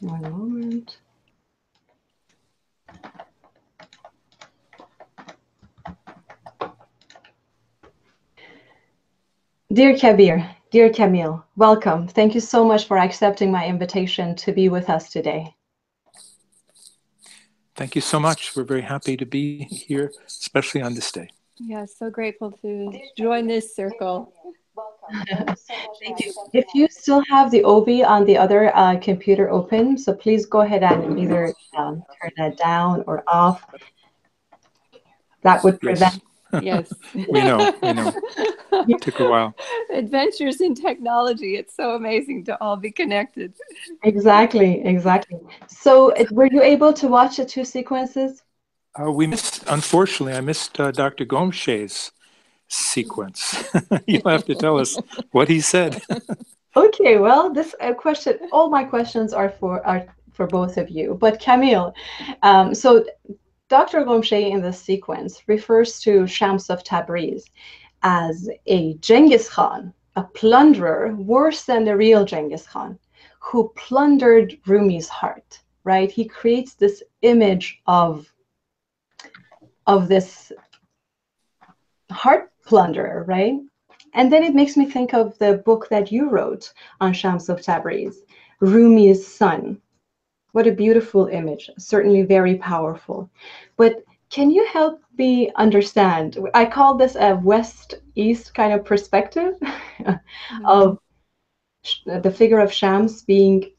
One moment. Dear Kabir, dear Camille, welcome. Thank you so much for accepting my invitation to be with us today. Thank you so much. We're very happy to be here, especially on this day. Yes, so grateful to join this circle. Thank you. If you still have the Ovee on the other computer open, so please go ahead and either turn that down or off. That would prevent. Yes, Yes. we know. Took a while. Adventures in technology. It's so amazing to all be connected. Exactly, exactly. So were you able to watch the two sequences? Unfortunately, I missed Dr. Gomshe's sequence. You'll have to tell us what he said. Okay, well, this question, all my questions are for both of you. But Camille, so Dr. Gomshe in this sequence refers to Shams of Tabriz as a Genghis Khan, a plunderer worse than the real Genghis Khan, who plundered Rumi's heart, right? He creates this image of this heart plunderer, right? And then it makes me think of the book that you wrote on Shams of Tabriz, Rumi's son. What a beautiful image, certainly very powerful. But can you help me understand? I call this a west-east kind of perspective of the figure of Shams being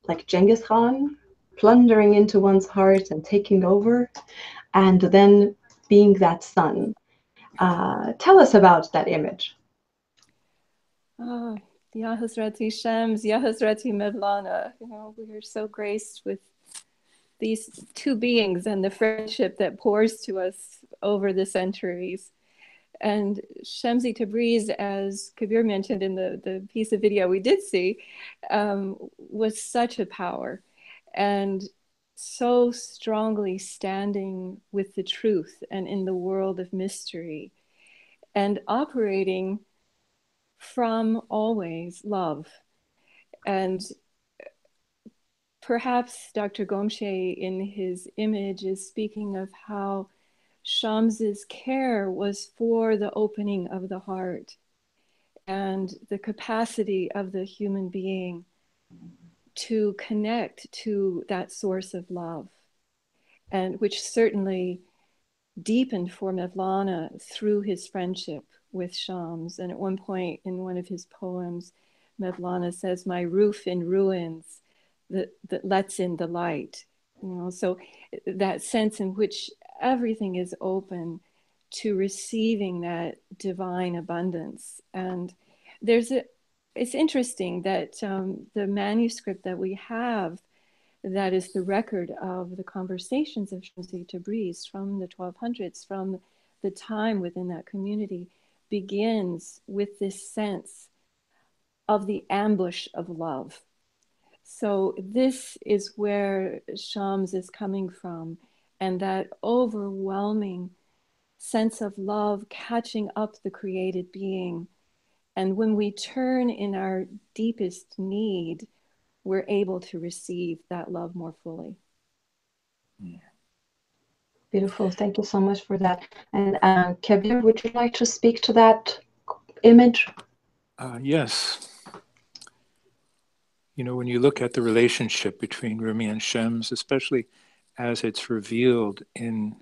like Genghis Khan, plundering into one's heart and taking over, and then being that son. Tell us about that image. Oh, Ya Hazrati Shams, Ya Hazrati Mevlana. We are so graced with these two beings and the friendship that pours to us over the centuries. And Shamsi Tabriz, as Kabir mentioned in the piece of video we did see, was such a power and so strongly standing with the truth and in the world of mystery and operating from always love. And perhaps Dr. Gomshe in his image is speaking of how Shams's care was for the opening of the heart and the capacity of the human being to connect to that source of love, and which certainly deepened for Mevlana through his friendship with Shams. And at one point in one of his poems, Mevlana says, "My roof in ruins that lets in the light." So that sense in which everything is open to receiving that divine abundance. And it's interesting that the manuscript that we have, that is the record of the conversations of Shamsi Tabriz from the 1200s, from the time within that community, begins with this sense of the ambush of love. So this is where Shams is coming from, and that overwhelming sense of love catching up the created being. And when we turn in our deepest need, we're able to receive that love more fully. Beautiful. Thank you so much for that. And Kabir, would you like to speak to that image? Yes. When you look at the relationship between Rumi and Shams, especially as it's revealed in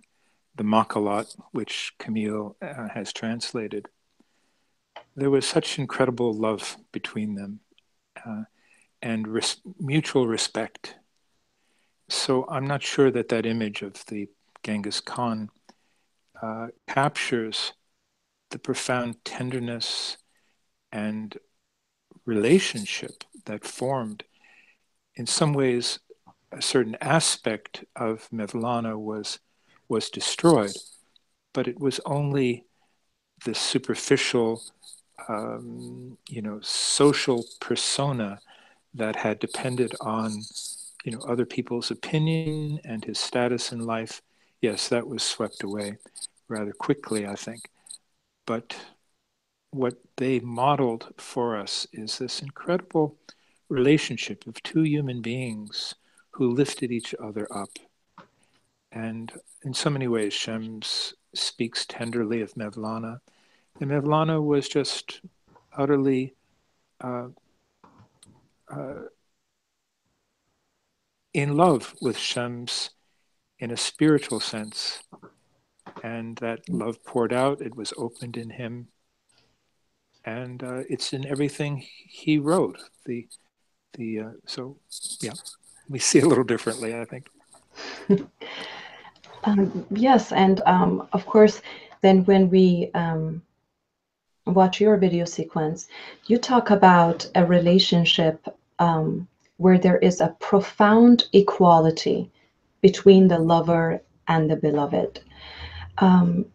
the Makalat, which Camille has translated, there was such incredible love between them and mutual respect. So I'm not sure that image of the Genghis Khan captures the profound tenderness and relationship that formed. In some ways, a certain aspect of Mevlana was destroyed, but it was only the superficial, social persona that had depended on, other people's opinion and his status in life. Yes, that was swept away rather quickly, I think. But what they modeled for us is this incredible relationship of two human beings who lifted each other up. And in so many ways, Shams speaks tenderly of Mevlana. And Mevlana was just utterly uh, uh, in love with Shams in a spiritual sense. And that love poured out, it was opened in him. And it's in everything he wrote. So, yeah, we see it a little differently, I think. Yes, and of course, then when we watch your video sequence, you talk about a relationship where there is a profound equality between the lover and the beloved. Um,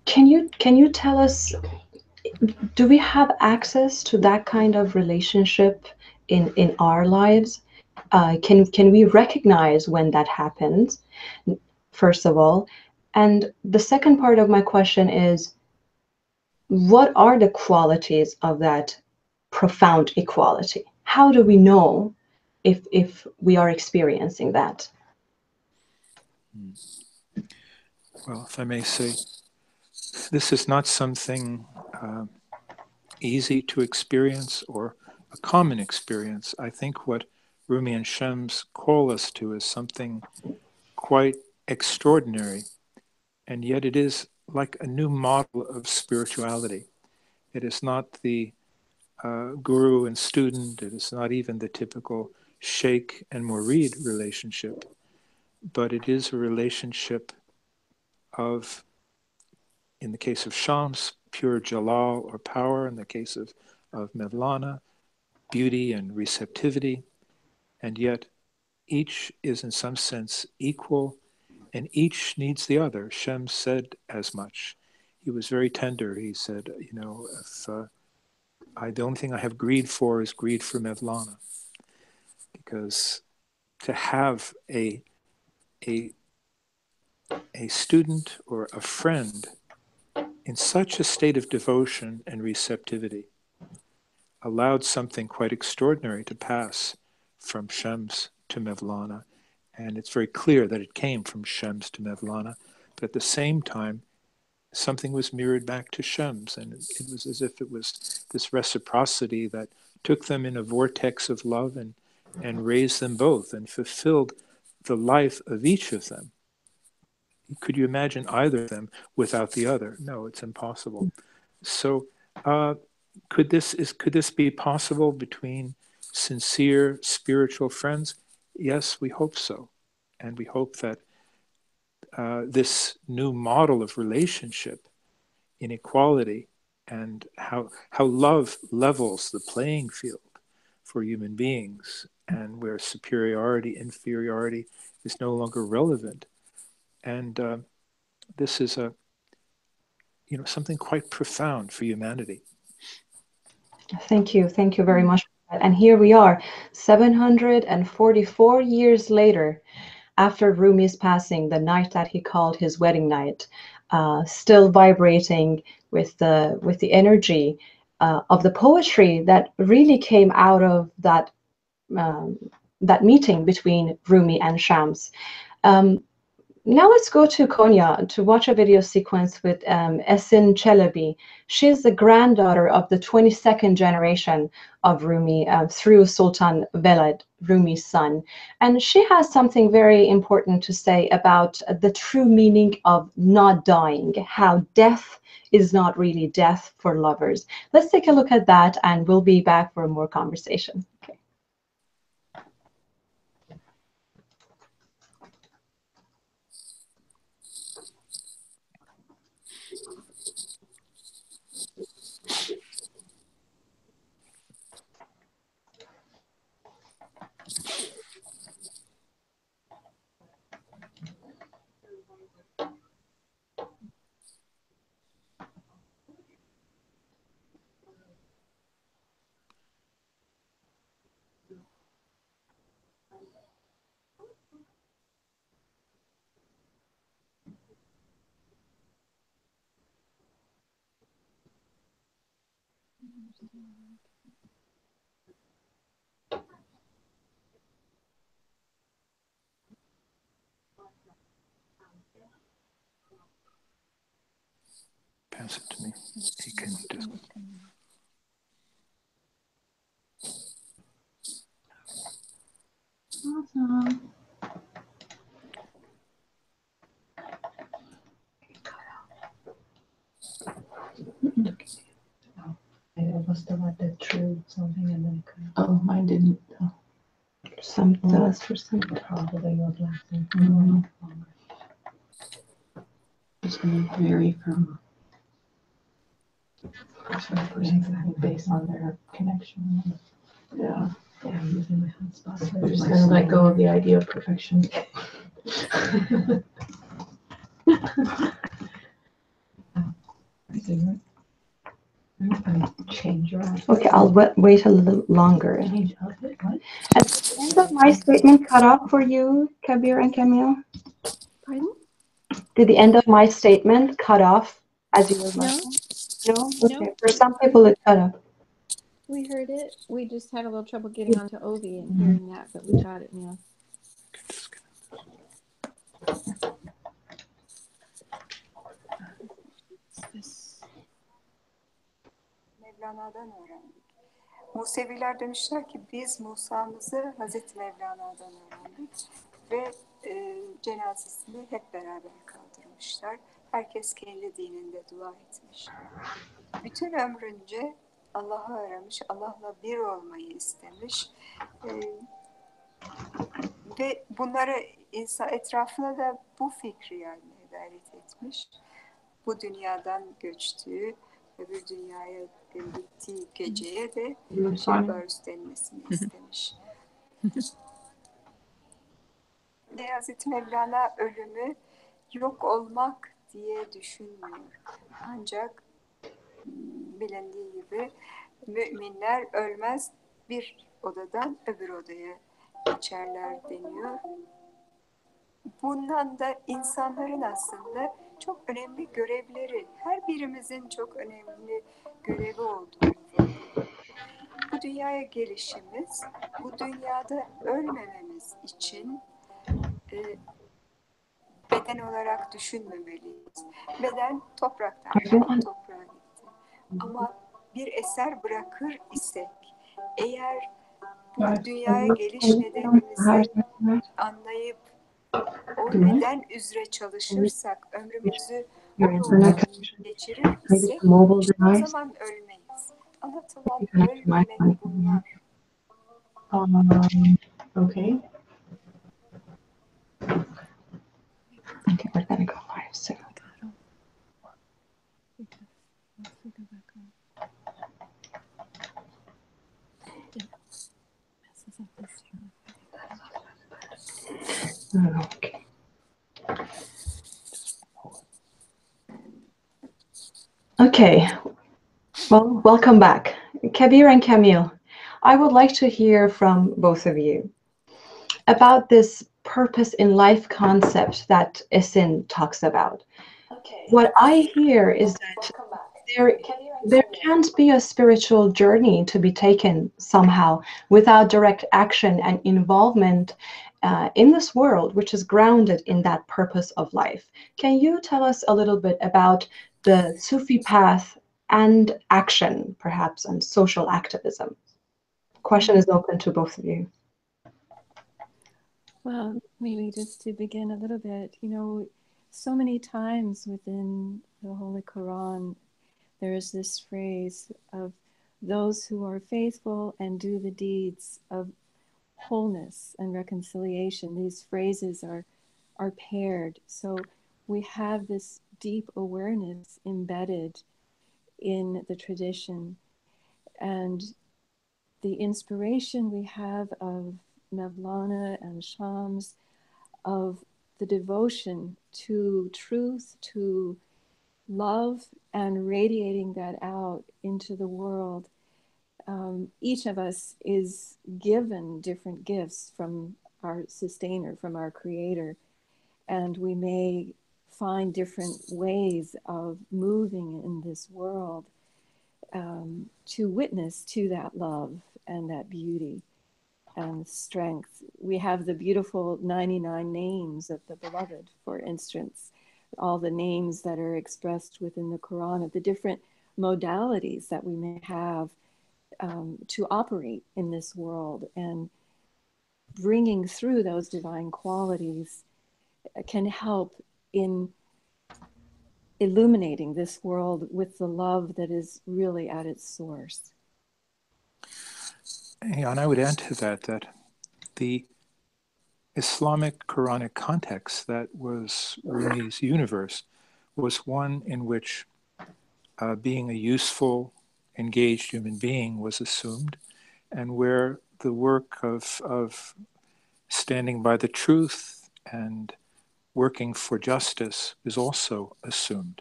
can you tell us, do we have access to that kind of relationship in our lives? Can we recognize when that happens, first of all? And the second part of my question is, what are the qualities of that profound equality? How do we know if we are experiencing that? Well, if I may say, this is not something easy to experience or a common experience. I think what Rumi and Shams call us to is something quite extraordinary, and yet it is like a new model of spirituality. It is not the guru and student, it is not even the typical sheikh and murid relationship, but it is a relationship of, in the case of Shams, pure jalal or power; in the case of Mevlana, beauty and receptivity. And yet each is in some sense equal, and each needs the other. Shem said as much. He was very tender. He said, if the only thing I have greed for is greed for Mevlana, because to have a a student or a friend in such a state of devotion and receptivity allowed something quite extraordinary to pass from Shams to Mevlana. And it's very clear that it came from Shams to Mevlana. But at the same time, something was mirrored back to Shams. And it was as if it was this reciprocity that took them in a vortex of love and raised them both and fulfilled the life of each of them. Could you imagine either of them without the other? No, it's impossible. So could this be possible between sincere spiritual friends? Yes, we hope so, and we hope that this new model of relationship, inequality, and how love levels the playing field for human beings, and where superiority, inferiority is no longer relevant, and this is something quite profound for humanity. Thank you very much. And here we are, 744 years later, after Rumi's passing, the night that he called his wedding night, still vibrating with the energy of the poetry that really came out of um, that meeting between Rumi and Shams. Um, Now let's go to Konya to watch a video sequence with Esin Chelebi. She's the granddaughter of the 22nd generation of Rumi through Sultan Veled, Rumi's son. And she has something very important to say about the true meaning of not dying, how death is not really death for lovers. Let's take a look at that, and we'll be back for more conversation. Okay. Pass it to me. He can just. Awesome. It must have had the true something and then it kind of. Oh, mine didn't. Some does for some. Probably was lasting Mhm. longer. It's going to vary from person to person Based on their connection. Yeah. Yeah, I'm using my hotspot. So I'm just going to let go of the idea of perfection. Change your eyes. Okay, I'll wait a little longer. Change of it. What? At the end of my statement cut off for you, Kabir and Camille? Pardon? Did the end of my statement cut off as you were No, writing? No? no. Okay. For some people it cut off. We heard it. We just had a little trouble getting onto Ovee and hearing that, but we got it now. Mevlana'dan öğrendik. Museviler demişler ki biz Musa'mızı Hazreti Mevlana'dan öğrendik ve cenazesini hep beraber kaldırmışlar. Herkes kendi dininde dua etmiş. Bütün ömrünce Allah'ı aramış, Allah'la bir olmayı istemiş. Ve bunları etrafına da bu fikri yaymaya gayret etmiş. Bu dünyadan göçtüğü, öbür dünyaya gittiği geceye de Şebbârus denmesini istemiş. Ve Hazreti Mevlana ölümü yok olmak diye düşünmüyor. Ancak bilindiği gibi müminler ölmez, bir odadan öbür odaya geçerler deniyor. Bundan da insanların aslında çok önemli görevleri, her birimizin çok önemli görevi olduğunu vurguluyor. Bu dünyaya gelişimiz, bu dünyada ölmememiz için beden olarak düşünmemeliyiz. Beden topraktan geldi, toprağa gitti. Ama bir eser bırakır isek, eğer bu dünyaya geliş nedenimizi anlayıp o neden üzere çalışırsak, ömrümüzü o yolda geçirir isek, işte o zaman ölmeyiz. Anlatılan ölmemek bunlar. Okay. Okay, we're gonna go live soon. Okay. Okay. Well, welcome back. Kabir and Camille, I would like to hear from both of you about this purpose in life concept that Esin talks about. What I hear is that there can't be a spiritual journey to be taken somehow without direct action and involvement in this world, which is grounded in that purpose of life. Can you tell us a little bit about the Sufi path and action, perhaps, and social activism? Question is open to both of you. Well, maybe just to begin a little bit, so many times within the Holy Quran, there is this phrase of those who are faithful and do the deeds of wholeness and reconciliation. These phrases are paired. So we have this deep awareness embedded in the tradition. And the inspiration we have of Mevlana and Shams, of the devotion to truth, to love, and radiating that out into the world. Each of us is given different gifts from our sustainer, from our creator, and we may find different ways of moving in this world to witness to that love and that beauty. and strength. We have the beautiful 99 names of the beloved, for instance, all the names that are expressed within the Quran of the different modalities that we may have to operate in this world, and bringing through those divine qualities can help in illuminating this world with the love that is really at its source. Yeah, and I would add to that that the Islamic Quranic context that was Rumi's universe was one in which being a useful, engaged human being was assumed, and where the work of standing by the truth and working for justice is also assumed.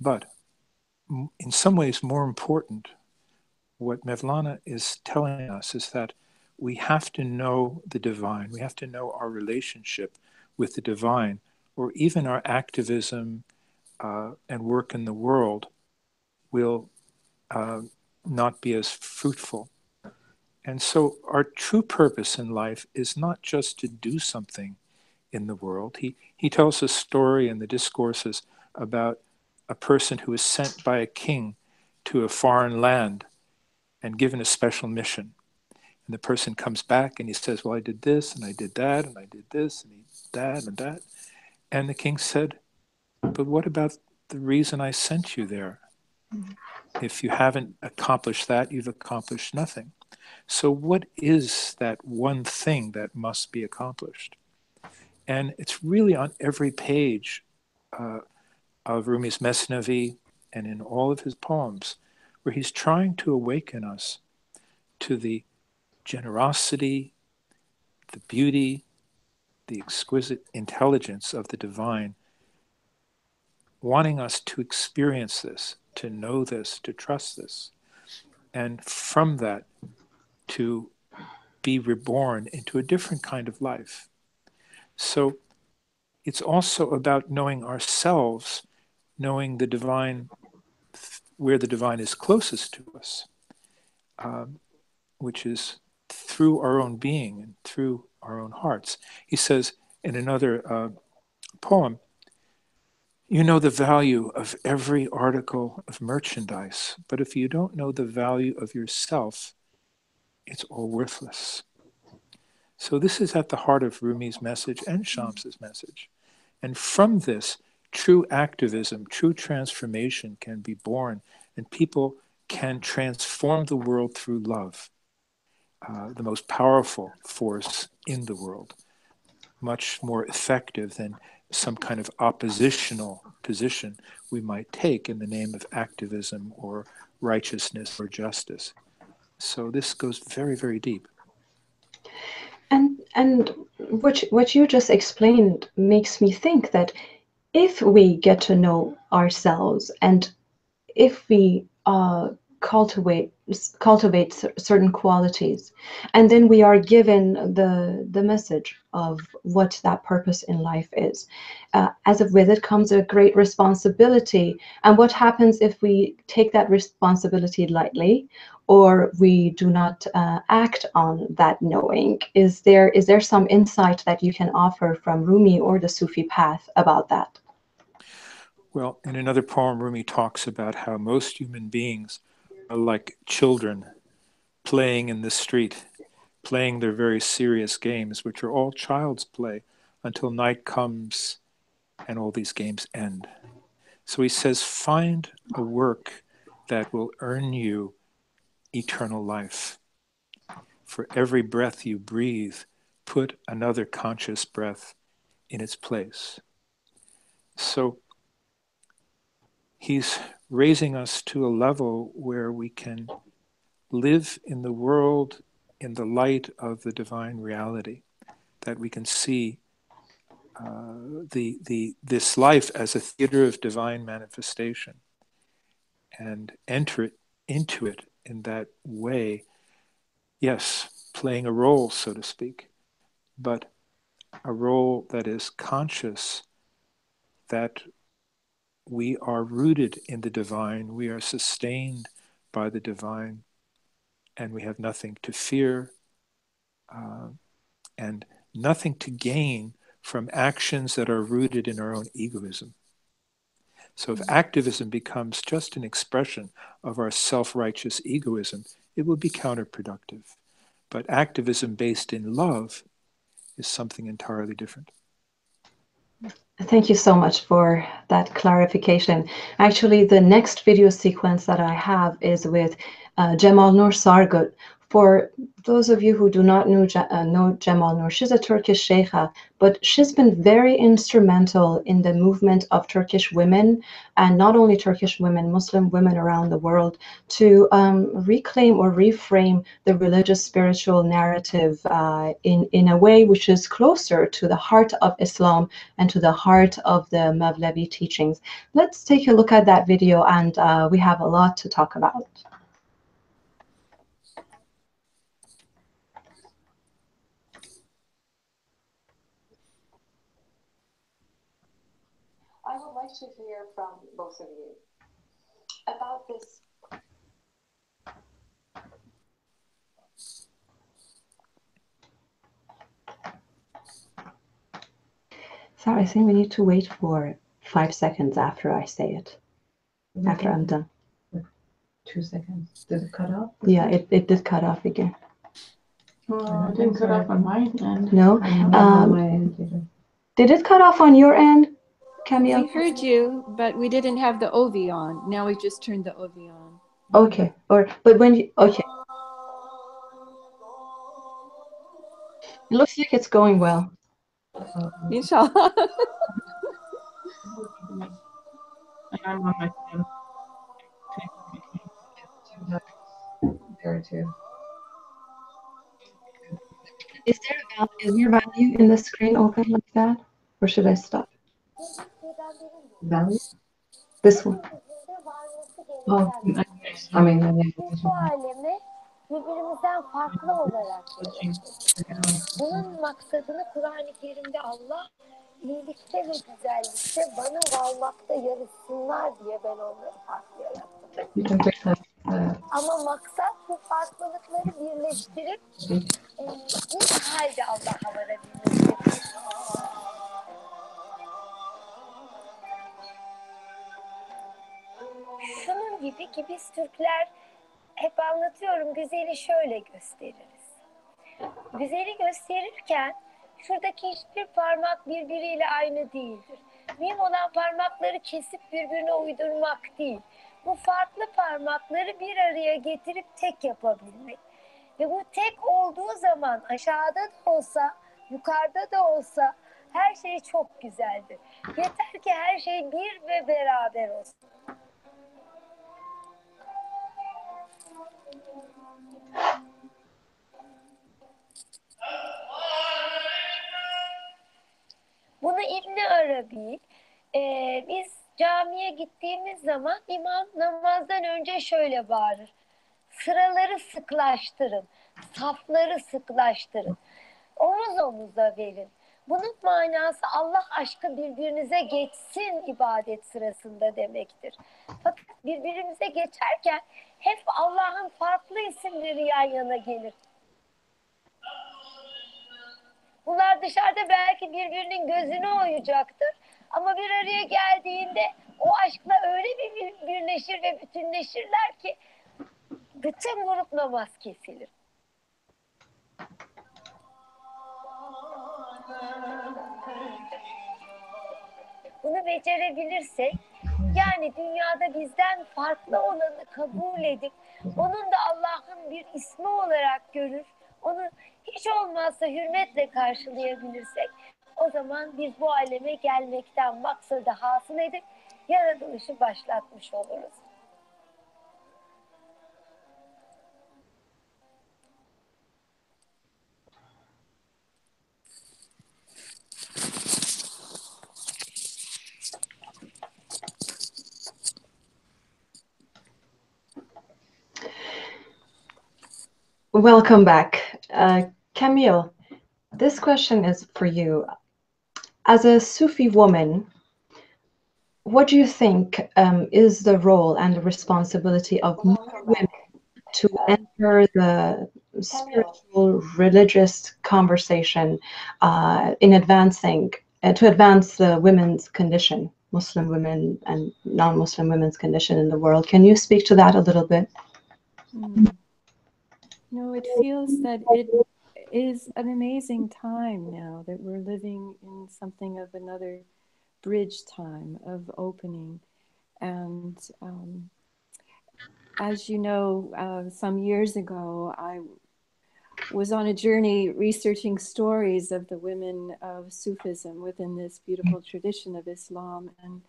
But in some ways more important, what Mevlana is telling us is that we have to know the divine. We have to know our relationship with the divine, or even our activism and work in the world will not be as fruitful. And so our true purpose in life is not just to do something in the world. He tells a story in the discourses about a person who is sent by a king to a foreign land and given a special mission. And the person comes back and he says, well, I did this and I did that and I did this and that and that. And the king said, but what about the reason I sent you there? If you haven't accomplished that, you've accomplished nothing. So what is that one thing that must be accomplished? And it's really on every page of Rumi's Mesnavi and in all of his poems, where he's trying to awaken us to the generosity, the beauty, the exquisite intelligence of the divine, wanting us to experience this, to know this, to trust this, and from that to be reborn into a different kind of life. So it's also about knowing ourselves, knowing the divine, where the divine is closest to us, which is through our own being and through our own hearts. He says in another poem, you know the value of every article of merchandise, but if you don't know the value of yourself, it's all worthless. So this is at the heart of Rumi's message and Shams's message. And from this, true activism, true transformation can be born, and people can transform the world through love, the most powerful force in the world, much more effective than some kind of oppositional position we might take in the name of activism or righteousness or justice. So this goes very, very deep. And what you just explained makes me think that if we get to know ourselves, and if we cultivate certain qualities, and then we are given the message of what that purpose in life is, as if with it comes a great responsibility. And what happens if we take that responsibility lightly, or we do not act on that knowing? Is there some insight that you can offer from Rumi or the Sufi path about that? Well, in another poem, Rumi talks about how most human beings are like children playing in the street, playing their very serious games, which are all child's play, until night comes and all these games end. So he says, find a work that will earn you eternal life. For every breath you breathe, put another conscious breath in its place. So he's raising us to a level where we can live in the world in the light of the divine reality, that we can see this life as a theater of divine manifestation and enter into it in that way. Yes, playing a role, so to speak, but a role that is conscious, that we are rooted in the divine, we are sustained by the divine, and we have nothing to fear, and nothing to gain from actions that are rooted in our own egoism. So if activism becomes just an expression of our self-righteous egoism, it will be counterproductive. But activism based in love is something entirely different. Thank you so much for that clarification. Actually, the next video sequence that I have is with Cemal Nur Sargut. For those of you who do not know Cemal Nur, she's a Turkish sheikha, but she's been very instrumental in the movement of Turkish women, and not only Turkish women, Muslim women around the world, to reclaim or reframe the religious spiritual narrative in a way which is closer to the heart of Islam and to the heart of the Mevlevi teachings. Let's take a look at that video, and we have a lot to talk about. I would like to hear from both of you about this. Sorry, I think we need to wait for 5 seconds after I say it, after I'm done. 2 seconds. Did it cut off? Yeah, it did cut off again. Well, it didn't cut off on my end. No? Did it cut off on your end, Camille? We heard you, but we didn't have the Ovee on. Now we just turned the Ovee on. Okay, but when you, okay. It looks like it's going well. Inshallah. And I'm on my phone. There too. Is there value in the screen open like that? Or should I stop? Value? This one. Oh, I mean, Bu aleme birbirimizden farklı olarak geliyoruz. Bunun maksadını Kur'an-ı Kerim'de Allah iyilikte ve güzellikte bana varmakta yarışsınlar diye ben onları farklı yarattım. Ama maksat bu farklılıkları birleştirip bir halde Allah'a varabilmektir. Şunun gibi ki biz Türkler hep anlatıyorum, güzeli şöyle gösteririz. Güzeli gösterirken şuradaki hiçbir parmak birbiriyle aynı değildir. Mühim olan parmakları kesip birbirine uydurmak değil. Bu farklı parmakları bir araya getirip tek yapabilmek. Ve bu tek olduğu zaman aşağıda da olsa, yukarıda da olsa her şey çok güzeldir. Yeter ki her şey bir ve beraber olsun. Bunu İbn Arabi, biz camiye gittiğimiz zaman imam namazdan önce şöyle bağırır. Sıraları sıklaştırın, safları sıklaştırın, omuz omuza verin. Bunun manası Allah aşkı birbirinize geçsin ibadet sırasında demektir. Fakat birbirimize geçerken hep Allah'ın farklı isimleri yan yana gelir. Bunlar dışarıda belki birbirinin gözünü oyacaktır. Ama bir araya geldiğinde o aşkla öyle bir birleşir ve bütünleşirler ki bütün grup namaz kesilir. Bunu becerebilirsek, yani dünyada bizden farklı olanı kabul edip onun da Allah'ın bir ismi olarak görür, onu hiç olmazsa hürmetle karşılayabilirsek, o zaman biz bu aleme gelmekten maksadı hasıl edip yaratılışı başlatmış oluruz. Welcome back. Camille, this question is for you. As a Sufi woman, what do you think is the role and the responsibility of more women to enter spiritual, religious conversation in advancing, to advance the women's condition, Muslim women and non-Muslim women's condition in the world. Can you speak to that a little bit? No, it feels that it is an amazing time now that we're living in something of another bridge time of opening. And as you know, some years ago, I was on a journey researching stories of the women of Sufism within this beautiful tradition of Islam. And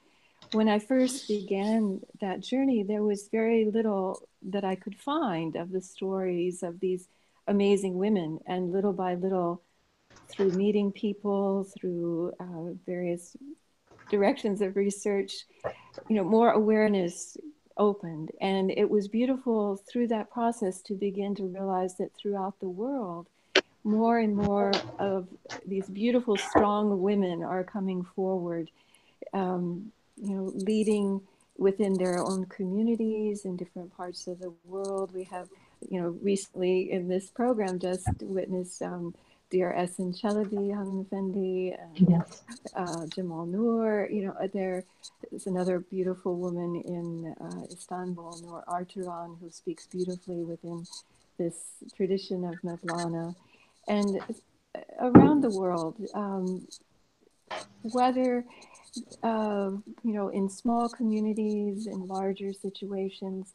when I first began that journey, there was very little that I could find of the stories of these amazing women. And little by little, through meeting people, through various directions of research, more awareness opened. And it was beautiful through that process to begin to realize that throughout the world, more and more of these beautiful, strong women are coming forward, leading within their own communities in different parts of the world. We have, recently in this program just witnessed dear Esin Chalabi, Hanım Efendi, and Yes. Jamal Noor. There is another beautiful woman in Istanbul, Noor Arturan, who speaks beautifully within this tradition of Mevlana. And around the world, whether in small communities, in larger situations,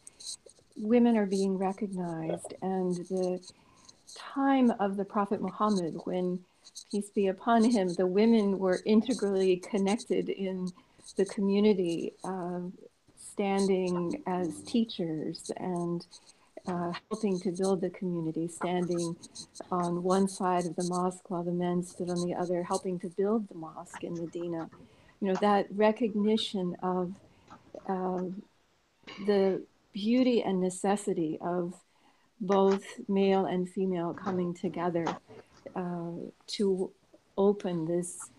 women are being recognized. And the time of the Prophet Muhammad, when, peace be upon him, the women were integrally connected in the community, standing as teachers and helping to build the community, standing on one side of the mosque while the men stood on the other, helping to build the mosque in Medina. That recognition of the beauty and necessity of both male and female coming together to open this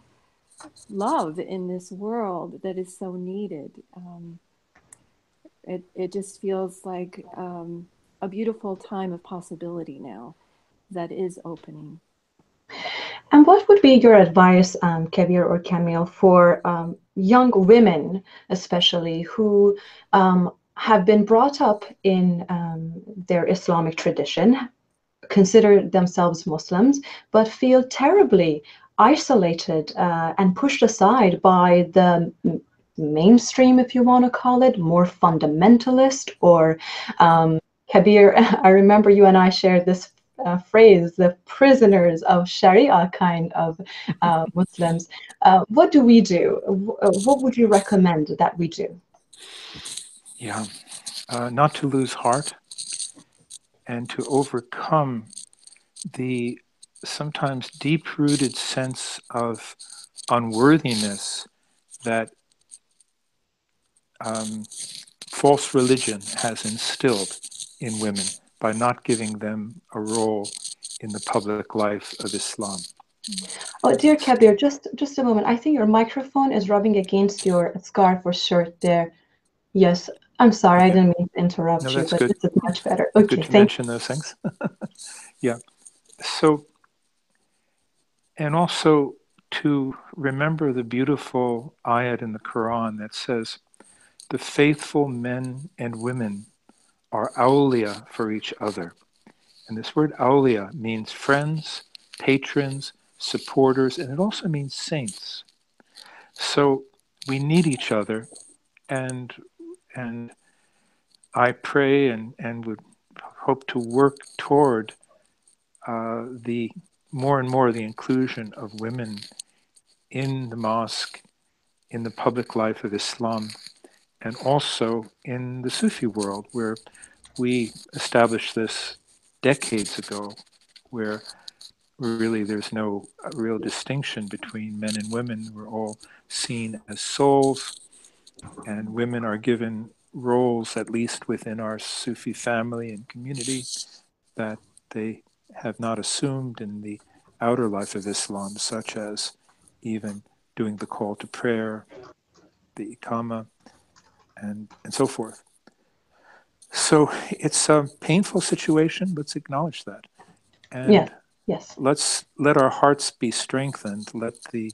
love in this world that is so needed. It just feels like a beautiful time of possibility now that is opening. And what would be your advice, Kabir or Camille, for young women, especially who have been brought up in their Islamic tradition, consider themselves Muslims, but feel terribly isolated and pushed aside by the mainstream, if you want to call it, more fundamentalist or Kabir, I remember you and I shared this phrase, the prisoners of Sharia kind of Muslims. What do we do? What would you recommend that we do? Yeah, not to lose heart and to overcome the sometimes deep-rooted sense of unworthiness that false religion has instilled in women by not giving them a role in the public life of Islam. Oh, dear Kabir, just a moment. I think your microphone is rubbing against your scarf or shirt there. Yes, I'm sorry, I Okay. didn't mean to interrupt No, you, that's but good. this is much better. Okay, Good to thank mention those things. Yeah. So, and also to remember the beautiful ayat in the Quran that says, the faithful men and women are awliya for each other. And this word awliya means friends, patrons, supporters, and it also means saints. So we need each other, and I pray and would hope to work toward the more and more the inclusion of women in the mosque, in the public life of Islam, and also in the Sufi world, where we established this decades ago, where really there's no real distinction between men and women. We're all seen as souls, and women are given roles, at least within our Sufi family and community, that they have not assumed in the outer life of Islam, such as even doing the call to prayer, the Iqama, and so forth. So it's a painful situation, let's acknowledge that. And yes. let our hearts be strengthened. Let the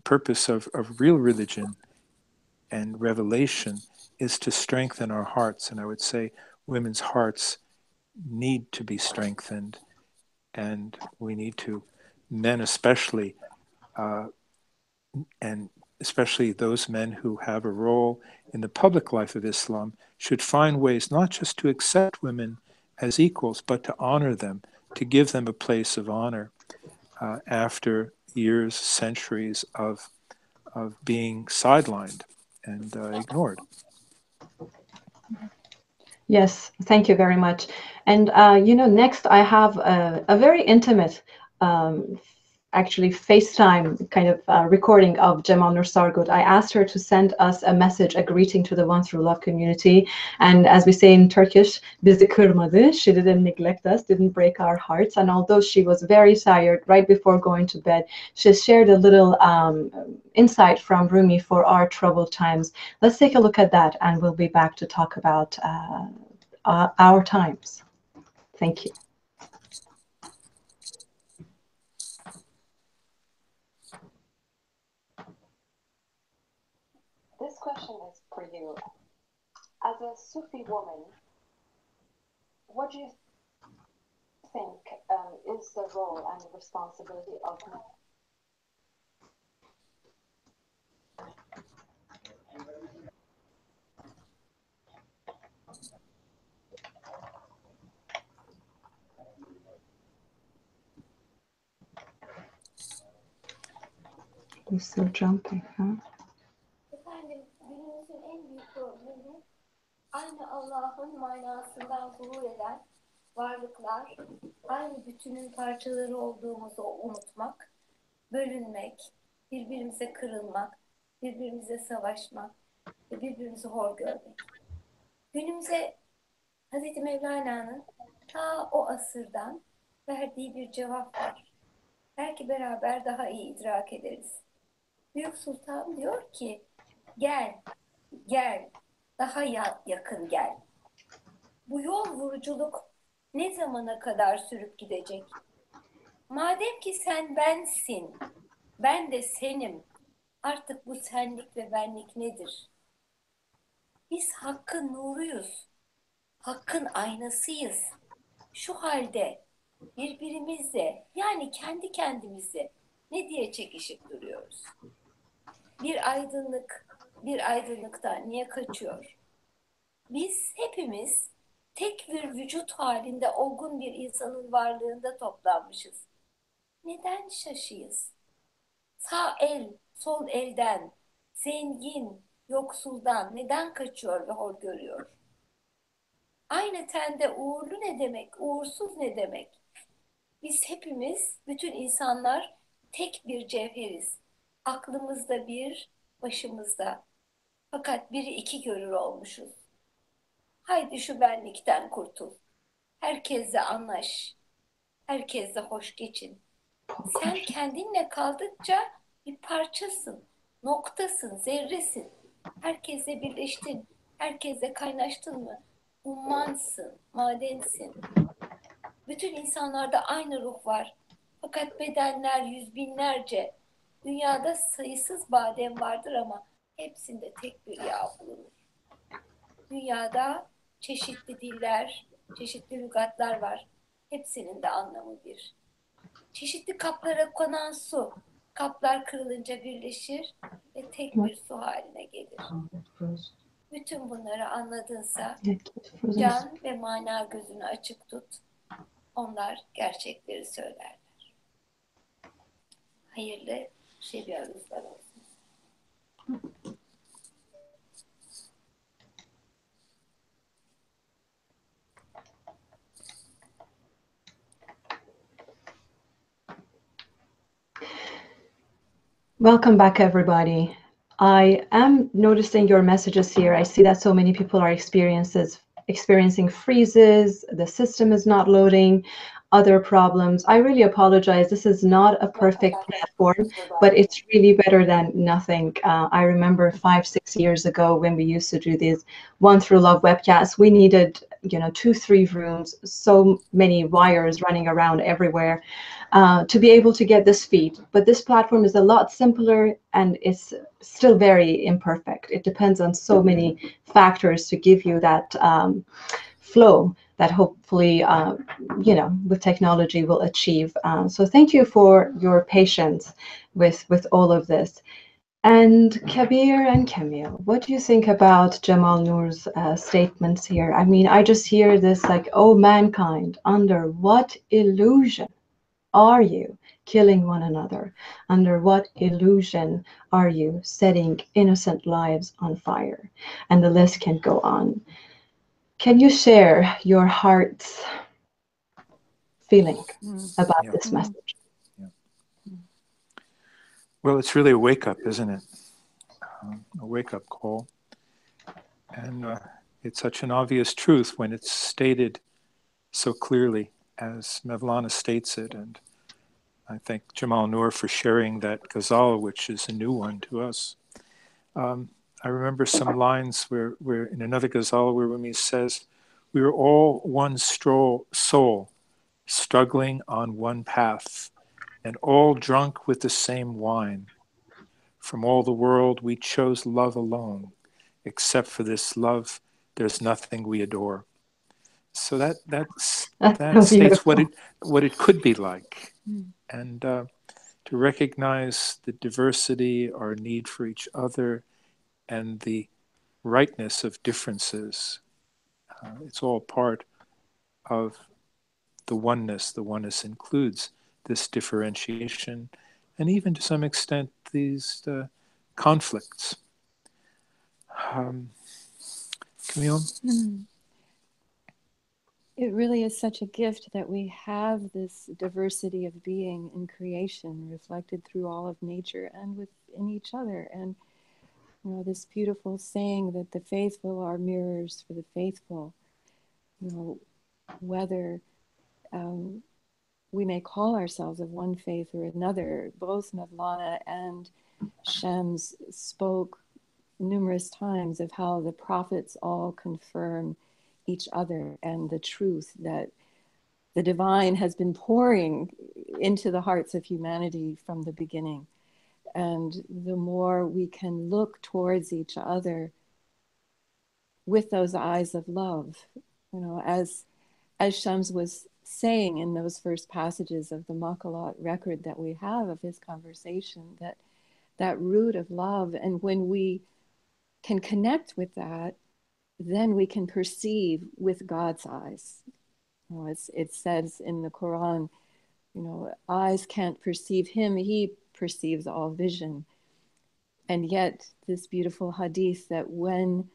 purpose of real religion and revelation is to strengthen our hearts. And I would say women's hearts need to be strengthened, and we need to, men especially, and especially those men who have a role in the public life of Islam, should find ways not just to accept women as equals, but to honor them, to give them a place of honor after years, centuries of being sidelined and ignored. Yes, thank you very much. And next I have a very intimate, actually FaceTime kind of recording of Cemal Nursargut. I asked her to send us a message, a greeting to the One Through Love community. And as we say in Turkish, bizi kırmadı. She didn't neglect us, didn't break our hearts. And although she was very tired right before going to bed, she shared a little insight from Rumi for our troubled times. Let's take a look at that, and we'll be back to talk about our times. Thank you. This question is for you. As a Sufi woman, what do you think is the role and the responsibility of You're still jumping, huh? Efendim, günümüzün en büyük problemi aynı Allah'ın manasından zuhur eden varlıklar, aynı bütünün parçaları olduğumuzu unutmak, bölünmek, birbirimize kırılmak, birbirimize savaşmak ve birbirimizi hor görmek. Günümüze Hz. Mevlana'nın ta o asırdan verdiği bir cevap var. Belki beraber daha iyi idrak ederiz. Büyük Sultan diyor ki, gel, gel, daha yakın gel. Bu yol vuruculuk ne zamana kadar sürüp gidecek? Madem ki sen bensin, ben de senim, artık bu senlik ve benlik nedir? Biz hakkın nuruyuz, hakkın aynasıyız. Şu halde birbirimizle, yani kendi kendimize ne diye çekişip duruyoruz? Bir aydınlık, bir aydınlıktan niye kaçıyor? Biz hepimiz tek bir vücut halinde olgun bir insanın varlığında toplanmışız. Neden şaşıyız? Sağ el, sol elden, zengin, yoksuldan neden kaçıyor ve hor görüyor? Aynı tende uğurlu ne demek, uğursuz ne demek? Biz hepimiz, bütün insanlar tek bir cevheriz. Aklımızda bir, başımızda. Fakat biri iki görür olmuşuz. Haydi şu benlikten kurtul. Herkesle anlaş. Herkesle hoş geçin. Sen kendinle kaldıkça bir parçasın, noktasın, zerresin. Herkesle birleştin, herkesle kaynaştın mı? Ummansın, madensin. Bütün insanlarda aynı ruh var. Fakat bedenler yüz binlerce. Dünyada sayısız badem vardır ama hepsinde tek bir yağ bulunur. Dünyada çeşitli diller, çeşitli lügatlar var. Hepsinin de anlamı bir. Çeşitli kaplara konan su, kaplar kırılınca birleşir ve tek bir su haline gelir. Bütün bunları anladınsa can ve mana gözünü açık tut. Onlar gerçekleri söylerler. Hayırlı şebi aruzlar olsun. Welcome back, everybody. I am noticing your messages here. I see that so many people are experiencing freezes, the system is not loading, other problems. I really apologize. This is not a perfect platform, but it's really better than nothing. I remember 5-6 years ago when we used to do these One Through Love webcasts, we needed 2, 3 rooms, so many wires running around everywhere, to be able to get this feed. But this platform is a lot simpler and it's still very imperfect. It depends on so many factors to give you that flow that hopefully, with technology will achieve. So thank you for your patience with all of this. And Kabir and Camille, what do you think about Jamal Noor's statements here? I mean, I just hear this like, oh, mankind, under what illusion are you killing one another? Under what illusion are you setting innocent lives on fire? And the list can go on. Can you share your heart's feeling about this message? Yeah. Well, it's really a wake-up, isn't it? A wake-up call. And it's such an obvious truth when it's stated so clearly as Mevlana states it. And I thank Jamal Noor for sharing that ghazal, which is a new one to us. I remember some lines where in another ghazal where Rumi says, we are all one soul, struggling on one path, and all drunk with the same wine. From all the world we chose love alone. Except for this love, there's nothing we adore. So that So states beautiful. what it could be like, and to recognize the diversity, our need for each other, and the rightness of differences. It's all part of the oneness. The oneness includes this differentiation, and even to some extent these conflicts. Camille? It really is such a gift that we have this diversity of being in creation reflected through all of nature and within each other. And this beautiful saying that the faithful are mirrors for the faithful. Whether we may call ourselves of one faith or another, both Mevlana and Shams spoke numerous times of how the prophets all confirm each other and the truth that the divine has been pouring into the hearts of humanity from the beginning. And the more we can look towards each other with those eyes of love, as Shams was saying in those first passages of the Makalat record that we have of his conversation, that root of love. And when we can connect with that, then we can perceive with God's eyes. As it says in the Quran, eyes can't perceive him, he perceives all vision. And yet this beautiful hadith that when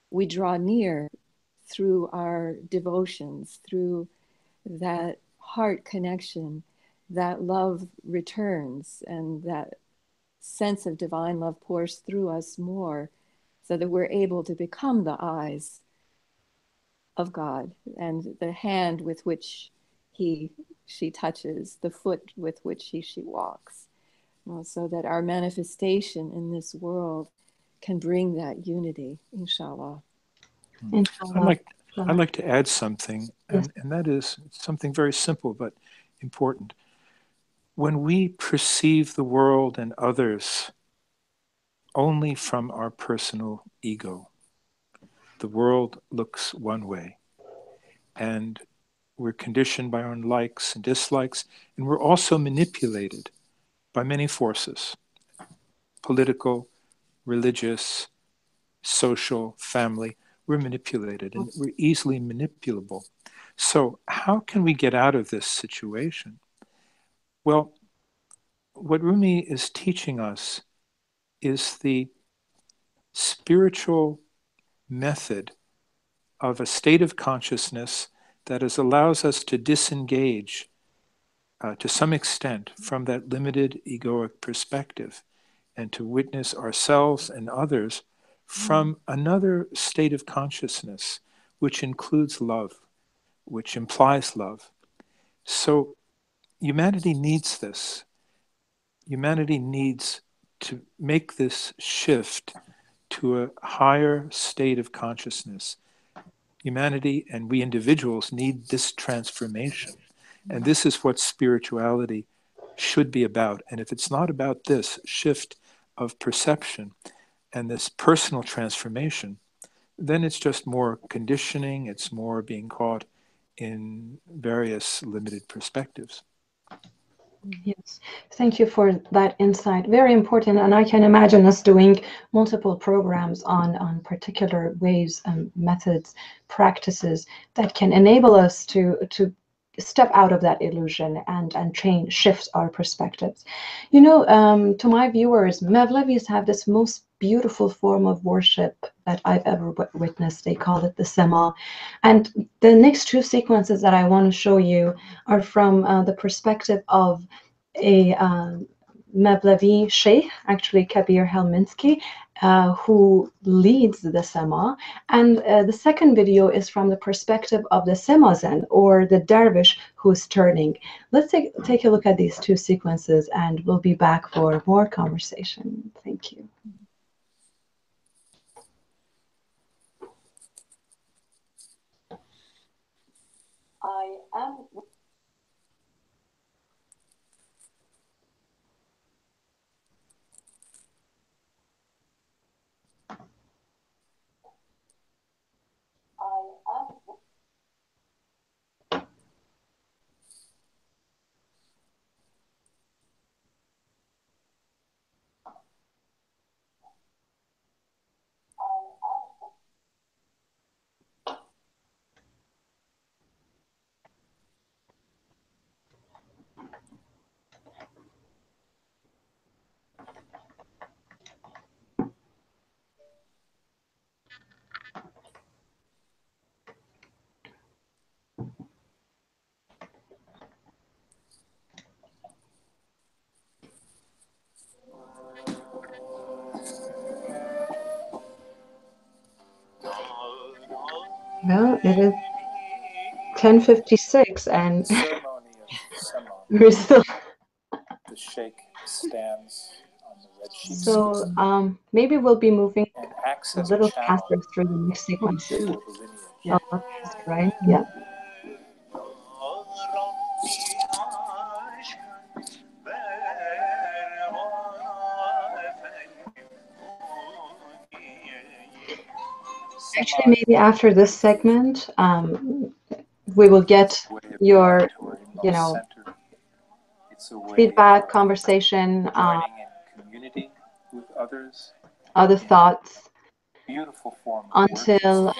we draw near through our devotions, through that heart connection, that love returns and that sense of divine love pours through us more, so that we're able to become the eyes of God and the hand with which she touches, the foot with which she walks, so that our manifestation in this world can bring that unity, inshallah. Inshallah. I'd like to add something, and that is something very simple but important. When we perceive the world and others only from our personal ego, the world looks one way, and we're conditioned by our own likes and dislikes, and we're also manipulated by many forces: political, religious, social, family. We're manipulated, and we're easily manipulable. So how can we get out of this situation? Well, what Rumi is teaching us is the spiritual method of a state of consciousness that allows us to disengage to some extent from that limited egoic perspective and to witness ourselves and others from another state of consciousness, which includes love, which implies love. So humanity needs this. Humanity needs to make this shift to a higher state of consciousness, humanity and we individuals need this transformation. And this is what spirituality should be about. And if it's not about this shift of perception and this personal transformation, then it's just more conditioning, it's more being caught in various limited perspectives. Yes, thank you for that insight. Very important, and I can imagine us doing multiple programs on particular ways and methods, practices that can enable us to step out of that illusion and change, shift our perspectives. You know, to my viewers, Mevlevis have this most beautiful form of worship that I've ever witnessed. They call it the Sema, and the next two sequences that I want to show you are from the perspective of a Mevlevi Sheikh, actually Kabir Helminski, who leads the Sema. And the second video is from the perspective of the Semazen, or the dervish who's turning. Let's take a look at these two sequences, and we'll be back for more conversation. Thank you. I am Well, it is 10:56, and Ceremony of Sema. we're still. The sheikh stands on the red sheep So maybe we'll be moving and acts a as a little channel faster through the next sequences. for the lineage. A lot faster, right? Yeah. Actually, maybe after this segment, we will get your, you know, It's a way feedback, of conversation, joining in community with others. other thoughts Beautiful form of until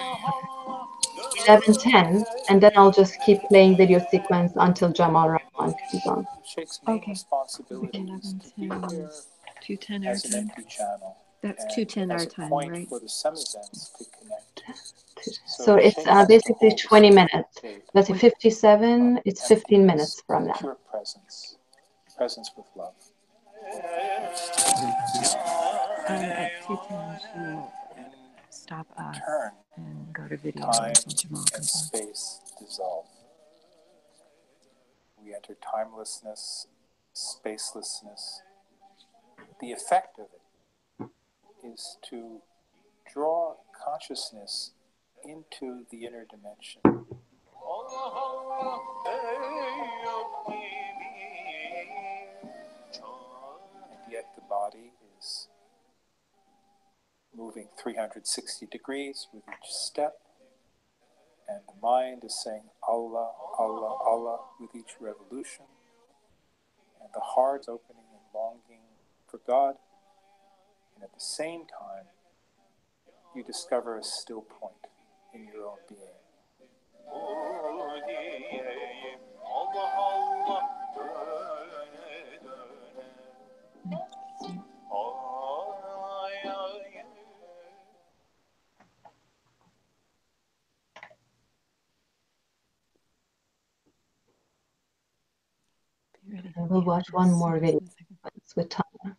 11:10, and then I'll just keep playing video sequence until Jamal Rahman comes on. Sheikh's main Okay. responsibility is to be 11:10 there is 2:10 our as an time. empty channel. That's and 2:10 our as a time, point right? for the semizens to connect. So it's Sheikh has to basically hold the 20 same minutes. state Let's say of 57, it's 15 emptiness, minutes from now. pure presence, presence with love. At 2:10, she will stop us Turn, and go to video time until Jamal and comes on. space dissolve. We enter timelessness, spacelessness. The effect of it is to draw consciousness into the inner dimension. And yet the body is moving 360 degrees with each step, and the mind is saying Allah, Allah, Allah with each revolution, and the heart's opening and longing for God, and at the same time you discover a still point in your own being. We'll watch one more video with Tanya.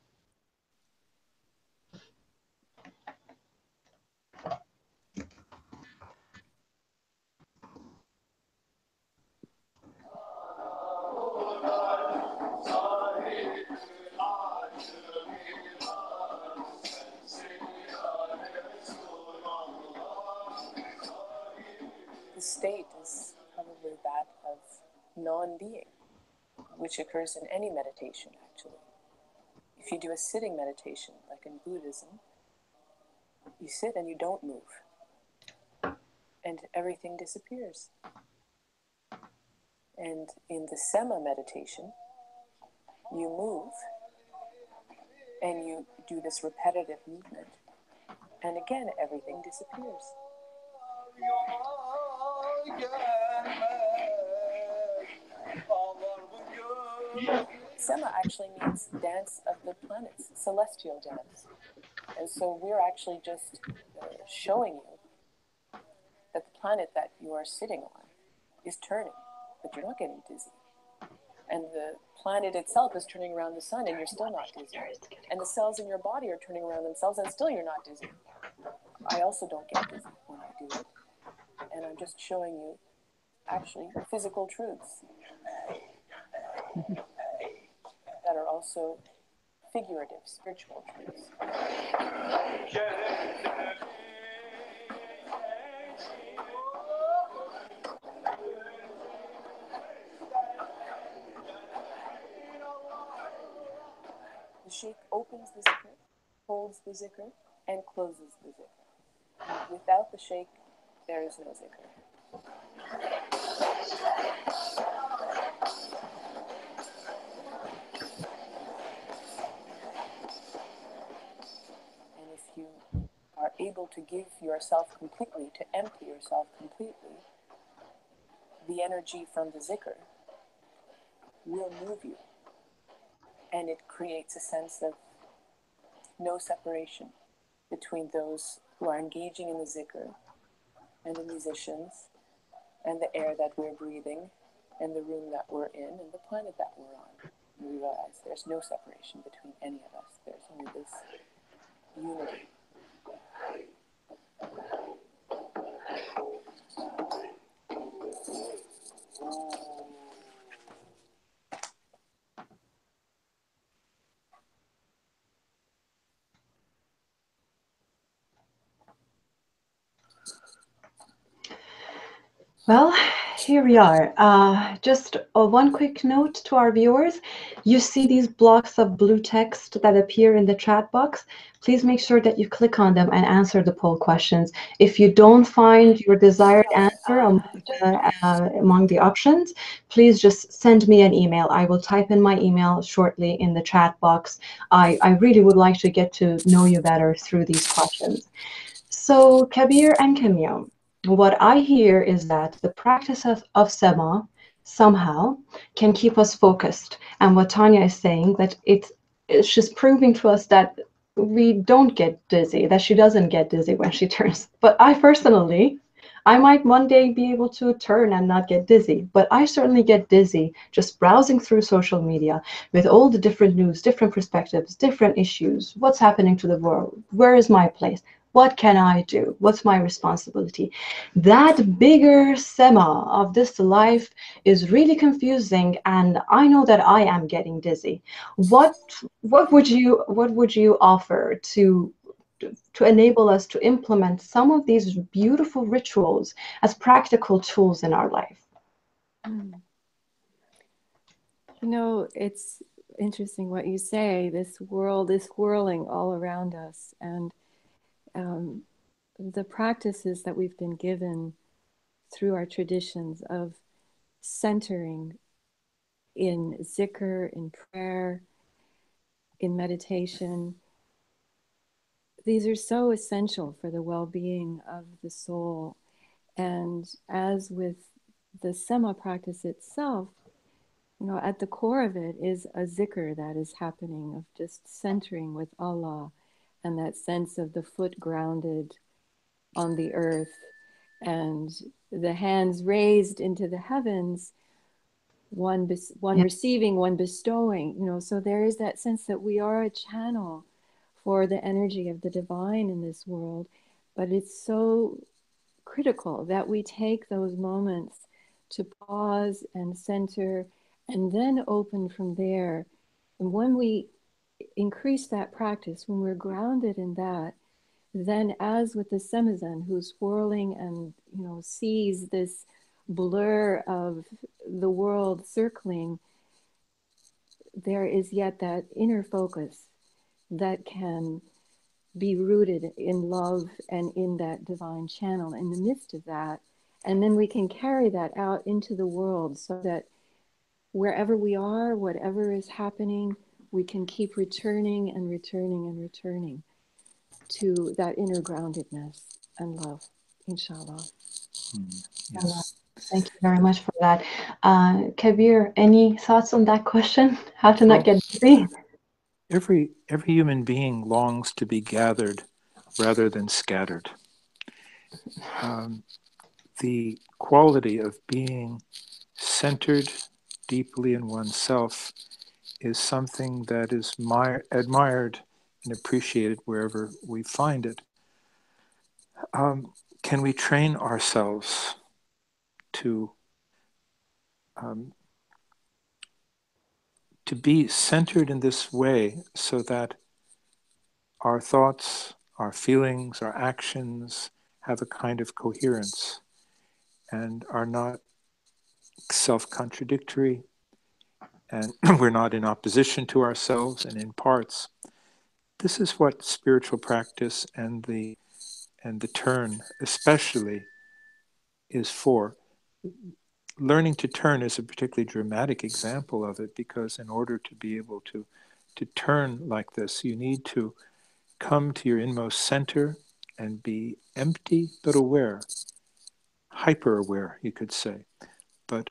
state is probably that of non-being, which occurs in any meditation, actually. If you do a sitting meditation, like in Buddhism, you sit and you don't move, and everything disappears. And in the Sema meditation, you move, and you do this repetitive movement, and again, everything disappears. Sema actually means dance of the planets, celestial dance. And so we're actually just showing you that the planet that you are sitting on is turning, but you're not getting dizzy. And the planet itself is turning around the sun, and you're still not dizzy. And the cells in your body are turning around themselves, and still you're not dizzy. I also don't get dizzy when I do it. And I'm just showing you, actually, physical truths that are also figurative, spiritual truths. The sheikh opens the zikr, holds the zikr, and closes the zikr. Without the sheikh, there is no zikr. And if you are able to give yourself completely, to empty yourself completely, the energy from the zikr will move you. And it creates a sense of no separation between those who are engaging in the zikr and the musicians and the air that we're breathing and the room that we're in and the planet that we're on. And we realize there's no separation between any of us. There's only this unity. Well, here we are. Just one quick note to our viewers. You see these blocks of blue text that appear in the chat box. Please make sure that you click on them and answer the poll questions. If you don't find your desired answer among the options, please just send me an email. I will type in my email shortly in the chat box. I really would like to get to know you better through these questions. So, Kabir and Camille, what I hear is that the practice of Sema somehow can keep us focused. And what Tanya is saying, that it's just proving to us that we don't get dizzy, that she doesn't get dizzy when she turns. But I personally, I might one day be able to turn and not get dizzy, but I certainly get dizzy just browsing through social media with all the different news, different perspectives, different issues. What's happening to the world? Where is my place? What can I do? What's my responsibility? That bigger Sema of this life is really confusing, and I know that I am getting dizzy. What would you offer to enable us to implement some of these beautiful rituals as practical tools in our life? You know, it's interesting what you say. This world is whirling all around us, and the practices that we've been given through our traditions of centering in zikr, in prayer, in meditation, these are so essential for the well-being of the soul. And as with the Sema practice itself, you know, at the core of it is a zikr that is happening, of just centering with Allah, and that sense of the foot grounded on the earth and the hands raised into the heavens, one receiving, one bestowing, you know. So there is that sense that we are a channel for the energy of the divine in this world. But it's so critical that we take those moments to pause and center and then open from there. And when we increase that practice, when we're grounded in that, then as with the Semazen who's whirling and, you know, sees this blur of the world circling, there is yet that inner focus that can be rooted in love and in that divine channel in the midst of that. And then we can carry that out into the world so that wherever we are, whatever is happening, we can keep returning and returning and returning to that inner groundedness and love, inshallah. Yes. Thank you very much for that. Kabir, any thoughts on that question? How to not get busy? Every human being longs to be gathered rather than scattered. The quality of being centered deeply in oneself is something that is admired and appreciated wherever we find it. Can we train ourselves to be centered in this way so that our thoughts, our feelings, our actions have a kind of coherence and are not self-contradictory, and we're not in opposition to ourselves and in parts? This is what spiritual practice and the turn especially is for. Learning to turn is a particularly dramatic example of it, because in order to be able to turn like this, you need to come to your inmost center and be empty but aware, hyper aware, you could say, but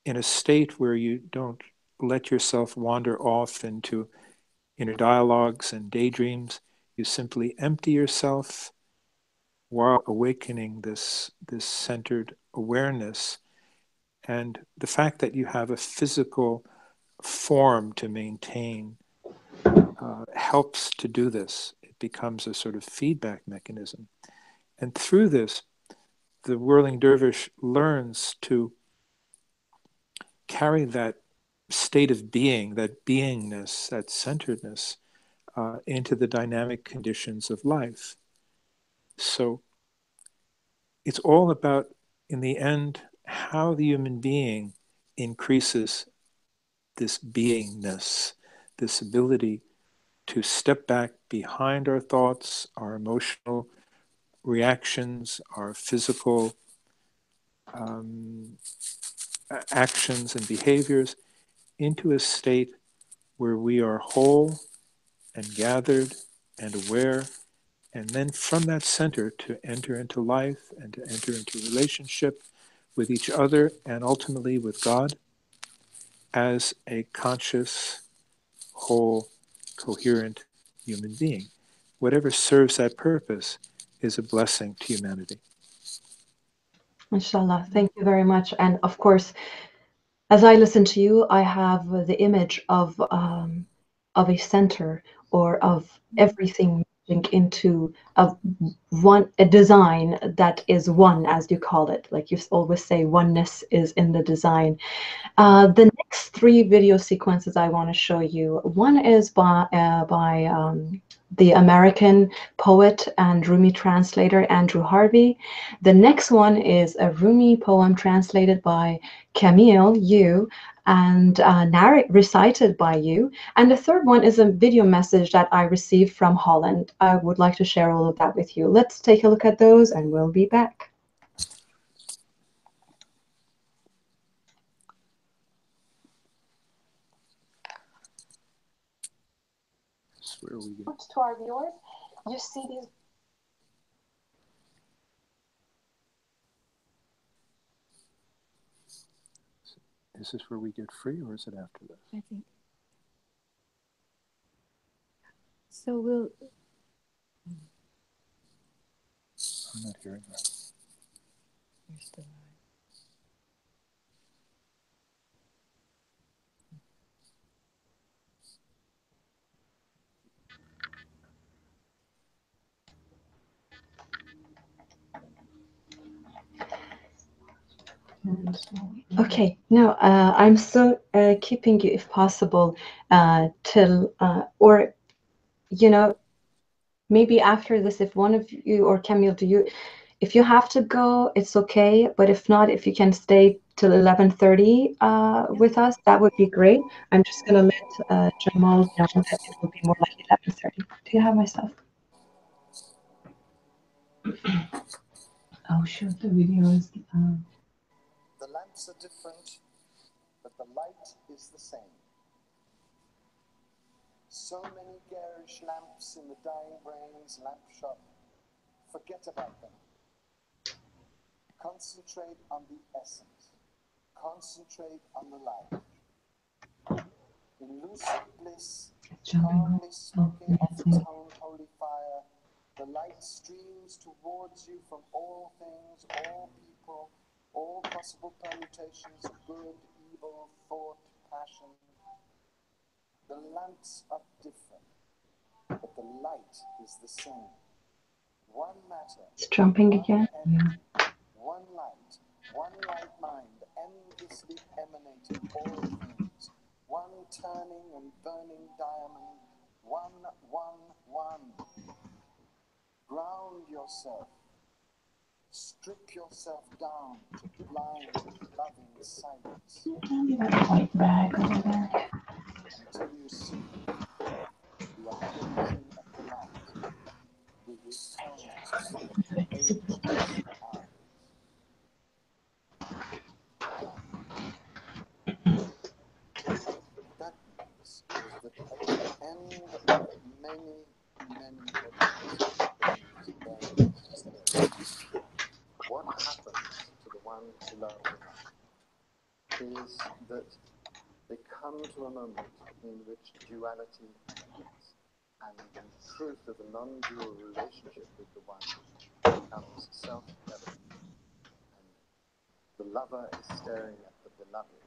in a state where you don't let yourself wander off into inner dialogues and daydreams. You simply empty yourself while awakening this centered awareness. And the fact that you have a physical form to maintain helps to do this. It becomes a sort of feedback mechanism. And through this, the whirling dervish learns to carry that state of being, that beingness, that centeredness, into the dynamic conditions of life. So it's all about, in the end, how the human being increases this beingness, this ability to step back behind our thoughts, our emotional reactions, our physical actions and behaviors, into a state where we are whole and gathered and aware, and then from that center to enter into life and to enter into relationship with each other and ultimately with God as a conscious, whole, coherent human being. Whatever serves that purpose is a blessing to humanity. Inshallah, thank you very much. And of course, as I listen to you, I have the image of a center, or of everything merging into a design that is one, as you call it. Like you always say, oneness is in the design. The next three video sequences I want to show you. One is by the American poet and Rumi translator Andrew Harvey. The next one is a Rumi poem translated by Camille Yu and recited by you. And the third one is a video message that I received from Holland. I would like to share all of that with you. Let's take a look at those and we'll be back. To our viewers, you see these. Is this where we get free, or is it after this? I think. So we'll. I'm not hearing that. You're still on. Okay, no, I'm still keeping you, if possible, till, or, you know, maybe after this, if one of you, or Camille, if you have to go, it's okay. But if not, if you can stay till 11:30 with us, that would be great. I'm just gonna let Jamal know that it will be more like 11:30. Do you have my stuff? Oh, shoot, the video is. The lamps are different, but the light is the same. So many garish lamps in the dying brain's lamp shop. Forget about them. Concentrate on the essence. Concentrate on the light. In lucid bliss, calmly smoking off its own holy fire, the light streams towards you from all things, all people, all possible permutations of good, evil, thought, passion. The lamps are different, but the light is the same. One matter, It's jumping one again. energy, one light mind, endlessly emanating all things. One turning and burning diamond, one. Ground yourself. Strip yourself down to blind, loving silence. That white bag over there. Until you see you are gazing at the light with its ageless eyes. That means is that at the end of many what happens to the one who loves enough is that they come to a moment in which duality ends, and the truth of the non-dual relationship with the one becomes self-evident, and the lover is staring at the beloved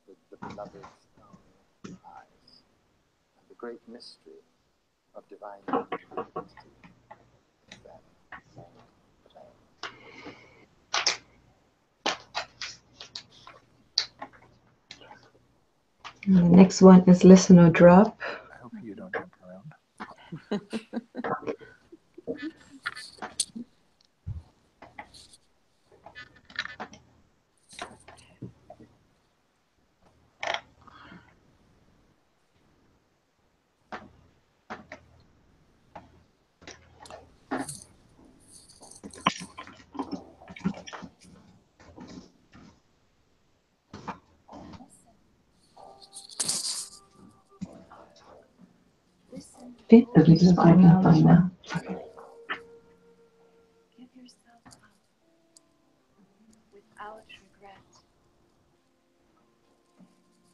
with the beloved's own eyes, and the great mystery of divine identity is then made plain. And the next one is Listen or Drop. I hope you don't jump around. Fit. The video's going up right now. Give yourself up without regret.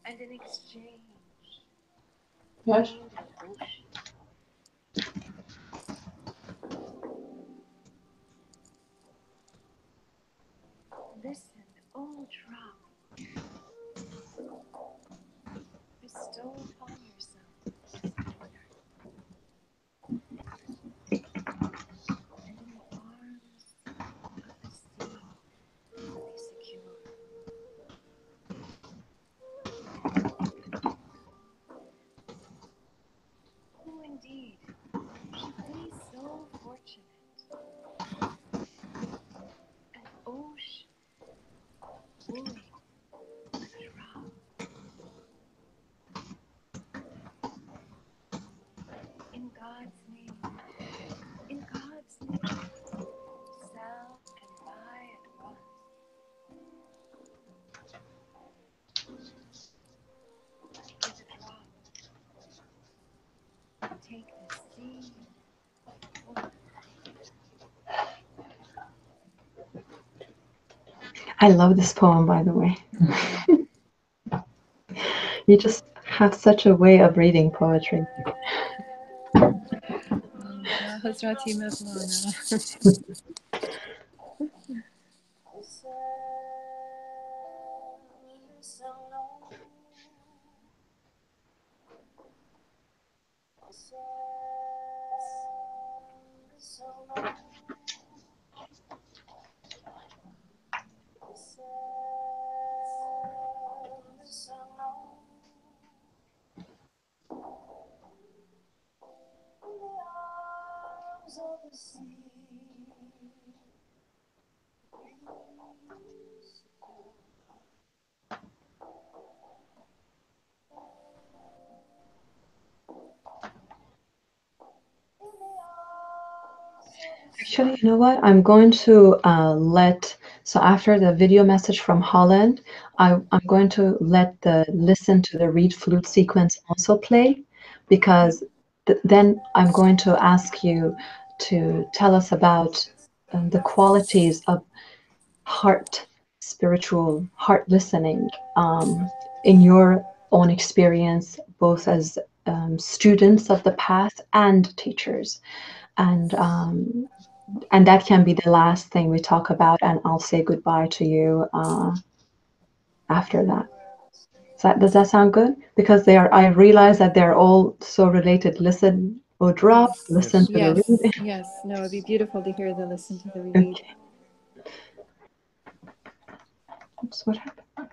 And in exchange, Yes. find an ocean. Listen, oh drop. Bestow upon yourself this honor. And in the arms of the sea, be secure. Who indeed should be so fortunate? An ocean wooing a drop. In God's name, sell and buy at once. Give a drop. Take the sea full. I love this poem, by the way. You just have such a way of reading poetry. حضرتی مولانا. Of the sea, Actually, you know what? I'm going to so after the video message from Holland, I'm going to let the listen to the reed flute sequence also play, because then I'm going to ask you to tell us about the qualities of heart, spiritual heart listening, in your own experience, both as students of the path and teachers. And that can be the last thing we talk about, and I'll say goodbye to you after that. Does that sound good? Because they are, I realize that they're all so related. Listen or drop, Yes, listen to the yes, read. yes. No, it'd be beautiful to hear the listen to the read. Okay. Oops, what happened?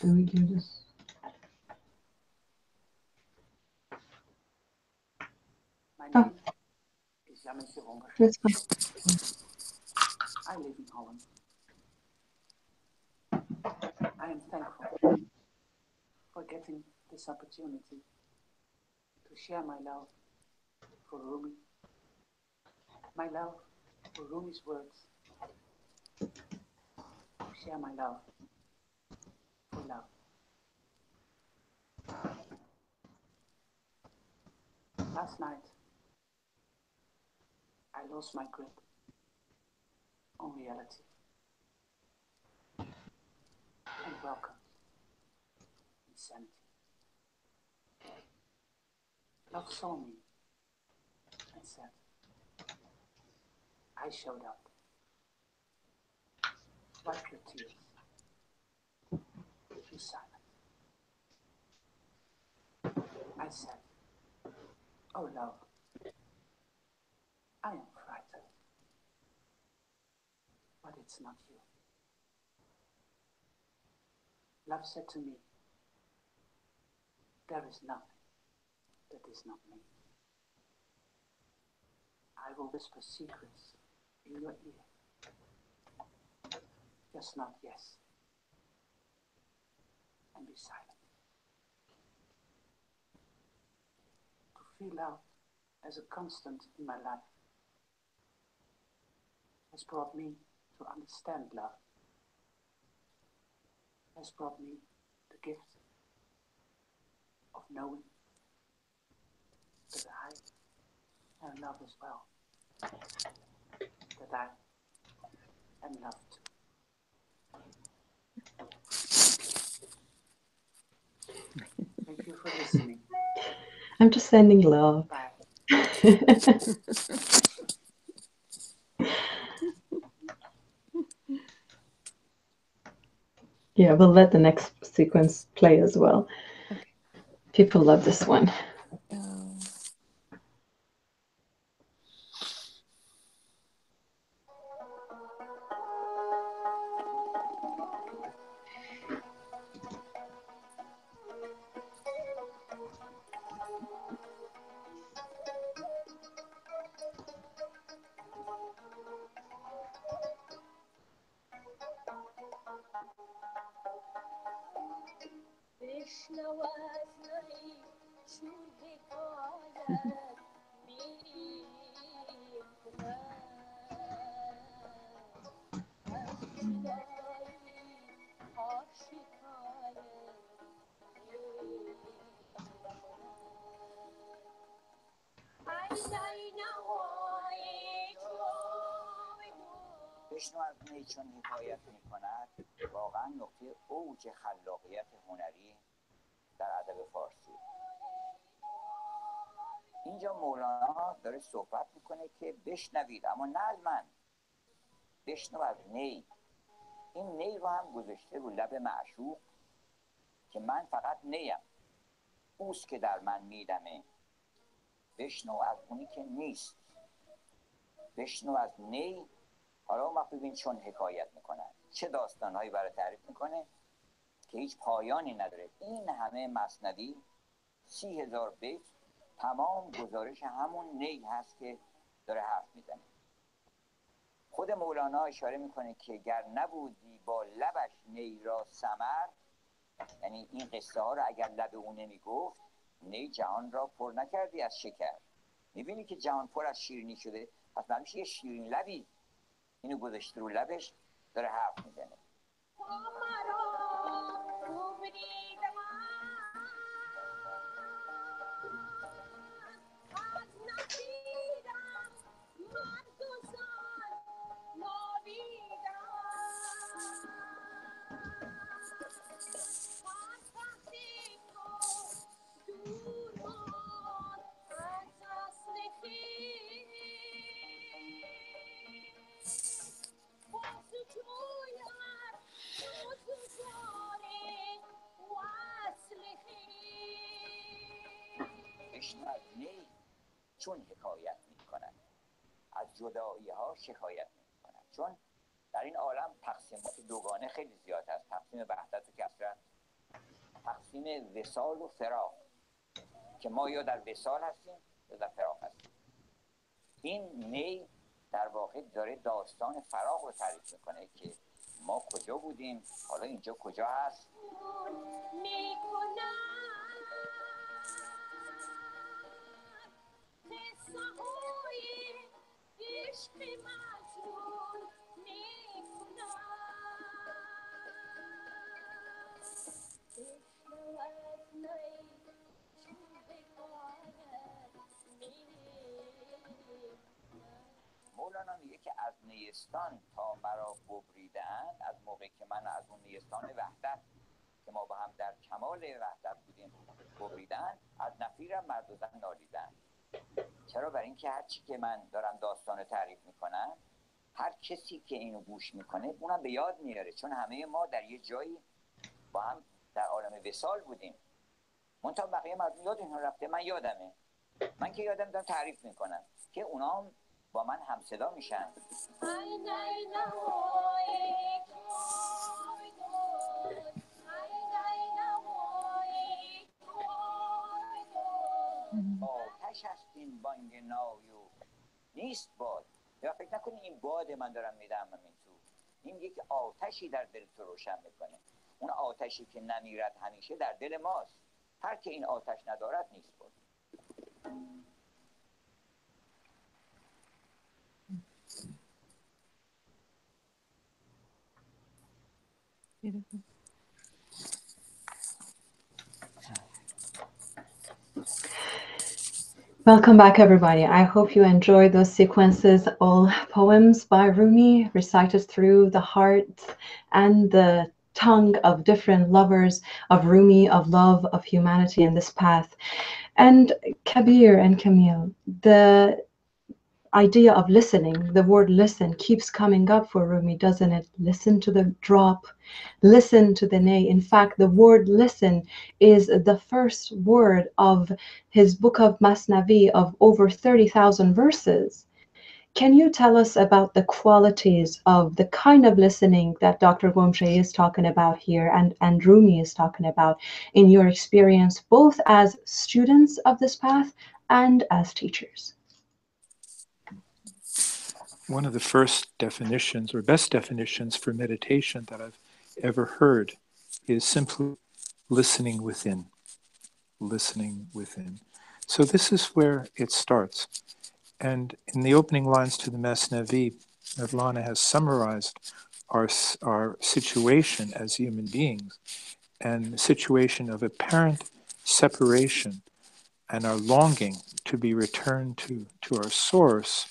Do we do this? Oh, that's fine. I live in Holland. I am thankful for getting this opportunity to share my love for Rumi, my love for Rumi's words, to share my love for love. Last night, I lost my grip on reality and welcomed insanity. Love saw me and said, I showed up. Wipe your tears. Be silent. I said, oh love, I am frightened. But it's not you. Love said to me, there is nothing that is not me. I will whisper secrets in your ear. Just not yes. And be silent. To feel love as a constant in my life has brought me to understand love. Has brought me the gift of knowing that I am loved as well. That I am loved too. Thank you for listening. I'm just sending love. Bye. Yeah, we'll let the next sequence play as well. Okay. People love this one. ویشنو از نی چون حکایت می کند واقعا نقطه اوج خلاقیت هنری در ادب فارسی. اینجا مولانا داره صحبت میکنه که بشنوید، اما نه از من، بشنو از نی. این نی رو هم گذاشته رو لب معشوق که من فقط نیم، اوست که در من میدمه. بشنو از اونی که نیست، بشنو از نی. حالا اون وقت ببین چون حکایت میکنه چه داستانهایی برای تعریف میکنه که هیچ پایانی نداره. این همه مثنوی 30,000 بیت تمام گزارش همون نی هست که داره حرف میزنه. خود مولانا اشاره میکنه که گر نبودی با لبش نی را ثمر، یعنی این قصه ها رو اگر لب او نمیگفت، نی جهان را پر نکردی از شکر. میبینی که جهان پر از شیرینی شده، پس معلومش یه شیرین لبی اینو گذاشته رو لبش، داره حرف میزنه. بشنو از نی چون حکایت میکند، از جدایی ها شکایت میکند. چون در این عالم تقسیمات دوگانه خیلی زیاد هست، تقسیم وحدت و کثرت، تقسیم وصال و فراق، که ما یا در وصال هستیم یا در فراق هستیم. این نی در واقع داره داستان فراق رو تعریف میکنه که ما کجا بودیم، حالا اینجا کجا هست. مولانا میگه که از نیستان تا مرا ببریدند، از موقعی که من از اون نیستان وحدت که ما با هم در کمال وحدت بودیم ببریدند، از نفیرم مرد و زن نالیدند. چرا؟ برای اینکه هر چی که من دارم داستان تعریف میکنم، هر کسی که اینو گوش میکنه اونم به یاد میاره، چون همه ما در یه جایی با هم در عالم وصال بودیم. منتها بقیه مردم یاد اینو رفته، من یادمه. من که یادم دارم تعریف میکنم که اونام با من همصدا میشن. آتش است این بانگ نای و نیست باد. یا فکر نکنی این باد من دارم میدم این تو. این یک آتشی در دل تو روشن میکنه. اون آتشی که نمیرد همیشه در دل ماست. هر که این آتش ندارد نیست باد. Beautiful. Welcome back, everybody. I hope you enjoyed those sequences, all poems by Rumi recited through the heart and the tongue of different lovers of Rumi, of love, of humanity in this path. And Kabir and Camille, the idea of listening, the word listen keeps coming up for Rumi, doesn't it? Listen to the drop, listen to the nay. In fact, the word listen is the first word of his book of Masnavi of over 30,000 verses. Can you tell us about the qualities of the kind of listening that Dr. Gomshe is talking about here and Rumi is talking about in your experience, both as students of this path and as teachers? One of the first definitions or best definitions for meditation that I've ever heard is simply listening within. Listening within. So this is where it starts. And in the opening lines to the Masnavi, Mevlana has summarized our situation as human beings and the situation of apparent separation and our longing to be returned to our source.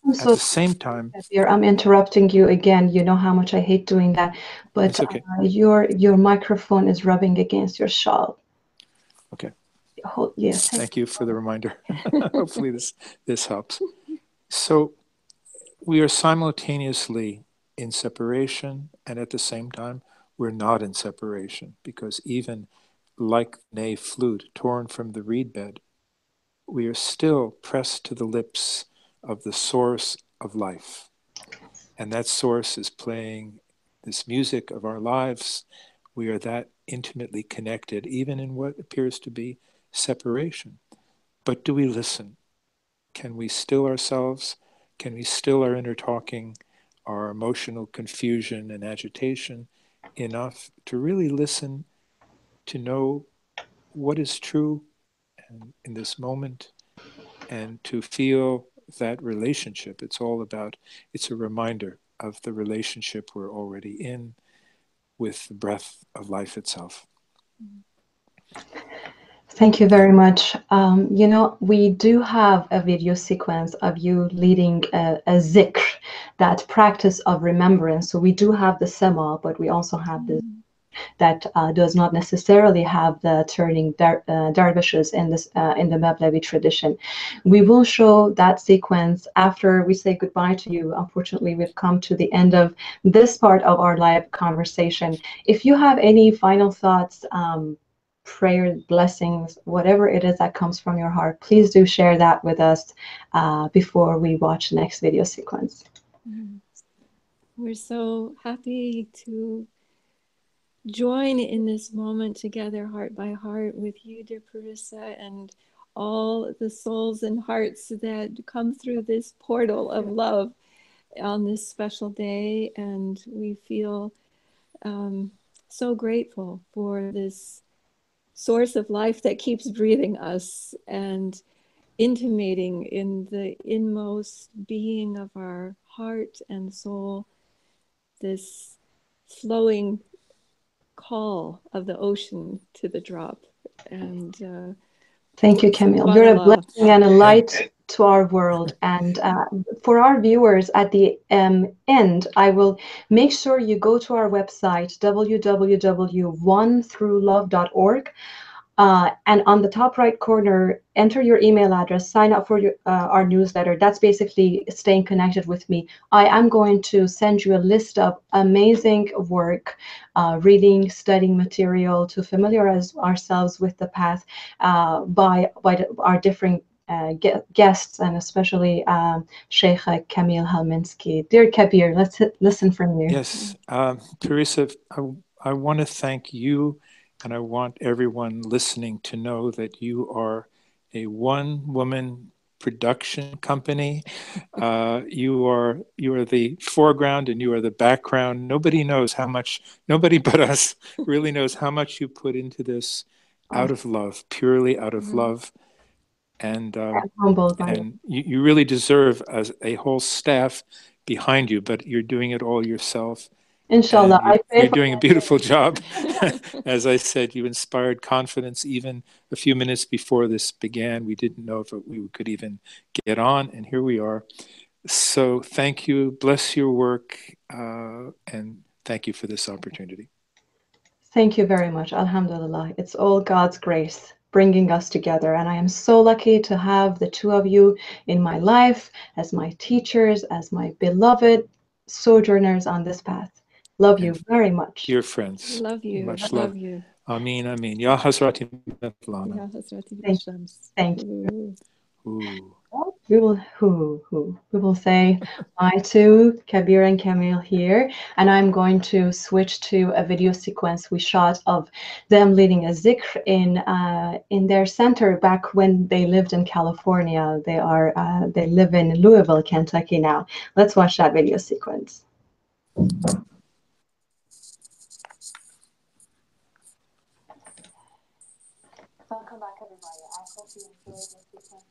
At the same time, I'm interrupting you again. You know how much I hate doing that, but okay. Your microphone is rubbing against your shawl. Okay. Yes. Thank you for the reminder. Hopefully this helps. So we are simultaneously in separation, and at the same time, we're not in separation, because even like a flute torn from the reed bed, we are still pressed to the lips of the source of life. And that source is playing this music of our lives. We are that intimately connected, even in what appears to be separation. But do we listen? Can we still ourselves? can we still our inner talking, our emotional confusion and agitation enough to really listen, to know what is true and in this moment, and to feel that relationship. It's all about, it's a reminder of the relationship we're already in with the breath of life itself. Thank you very much. You know, we do have a video sequence of you leading a zikr, that practice of remembrance. So we do have the sema, but we also have the that does not necessarily have the turning dervishes in this in the Mevlevi tradition. We will show that sequence after we say goodbye to you. Unfortunately, we've come to the end of this part of our live conversation. If you have any final thoughts, prayers, blessings, whatever it is that comes from your heart, please do share that with us before we watch the next video sequence. We're so happy to join in this moment together, heart by heart, with you, dear Parissa, and all the souls and hearts that come through this portal of love on this special day. And we feel so grateful for this source of life that keeps breathing us and intimating in the inmost being of our heart and soul this flowing call of the ocean to the drop. And thank you, Camille. You're a blessing and a light to our world. And for our viewers at the end, I will make sure you go to our website, www.onethroughlove.org. And on the top right corner, enter your email address, sign up for our newsletter. That's basically staying connected with me. I am going to send you a list of amazing work, reading, studying material to familiarize ourselves with the path by our different guests, and especially Sheikh Kamil Halminsky. Dear Kabir, let's listen from you. Yes, Teresa, I want to thank you, and I want everyone listening to know that you are a one-woman production company. You are the foreground and you are the background. Nobody knows how much, nobody but us really knows how much you put into this out of love, purely out of love. And you really deserve a whole staff behind you, but you're doing it all yourself. Inshallah, you're doing a beautiful job. As I said, you inspired confidence even a few minutes before this began. We didn't know if we could even get on, and here we are. So thank you, bless your work, and thank you for this opportunity. Thank you very much. Alhamdulillah. It's all God's grace bringing us together. And I am so lucky to have the two of you in my life as my teachers, as my beloved sojourners on this path. Love you very much. Dear friends. Love you. Much love you. Ameen, Ameen. Ya Hazrati Mevlana. Ya Hazrati Shams. Thank you. Ooh. We will say bye to Kabir and Camille here, and I'm going to switch to a video sequence we shot of them leading a zikr in their center back when they lived in California. They live in Louisville, Kentucky now. Let's watch that video sequence. Welcome back, everybody. I hope you enjoyed this sequence.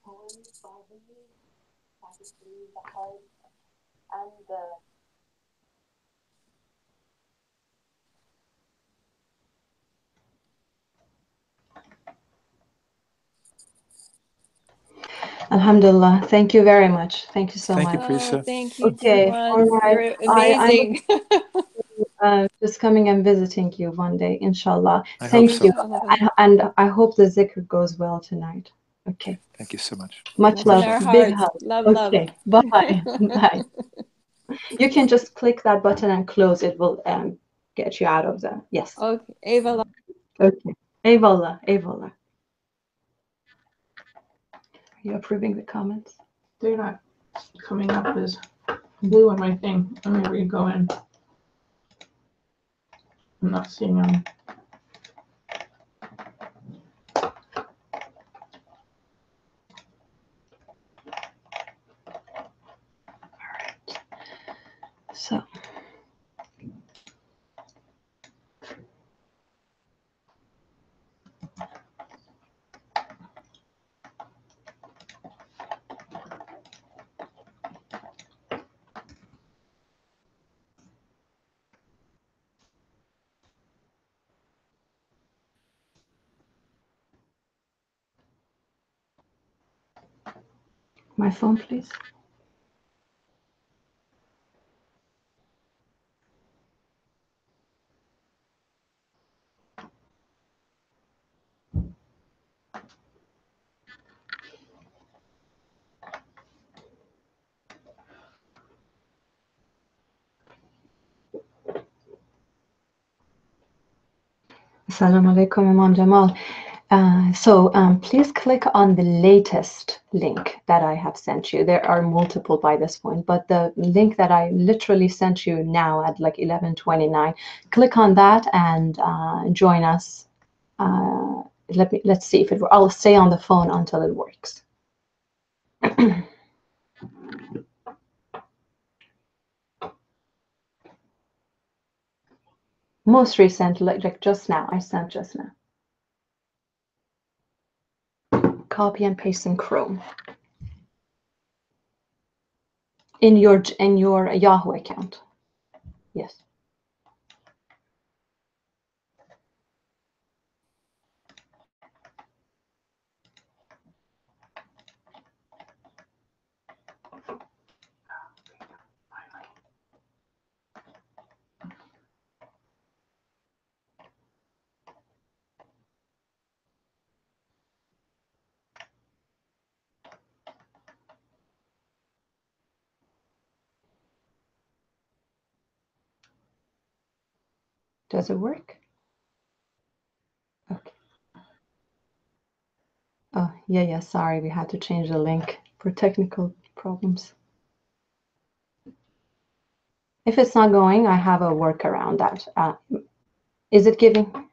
Poems by Ovee, practically the heart and the Alhamdulillah. Thank you very much. Thank you so much. Thank you, Parissa. Thank you, okay, all right. You're amazing. Just coming and visiting you one day, inshallah. I Thank hope you. so. And I hope the zikr goes well tonight. Okay. Thank you so much. Much love. Big hug. Love, okay. love. Bye. Bye. You can just click that button and close. It will get you out of the. Yes. Okay. Eyvallah. Okay. Eyvallah. Eyvallah. Are you approving the comments? They're not coming up as blue on my thing. Let me re-go in. I'm not seeing them. So. My phone, please. Assalamu alaikum, Imam Jamal. Please click on the latest link that I have sent you. There are multiple by this point, but the link that I literally sent you now at like 11:29, click on that and join us. Let's see if it works. I'll stay on the phone until it works. Most recent, like just now, I sent just now. Copy and paste in Chrome. In your Yahoo account. Yes. Does it work? Okay. Oh, yeah, sorry, we had to change the link for technical problems. If it's not going, I have a workaround that. Is it giving?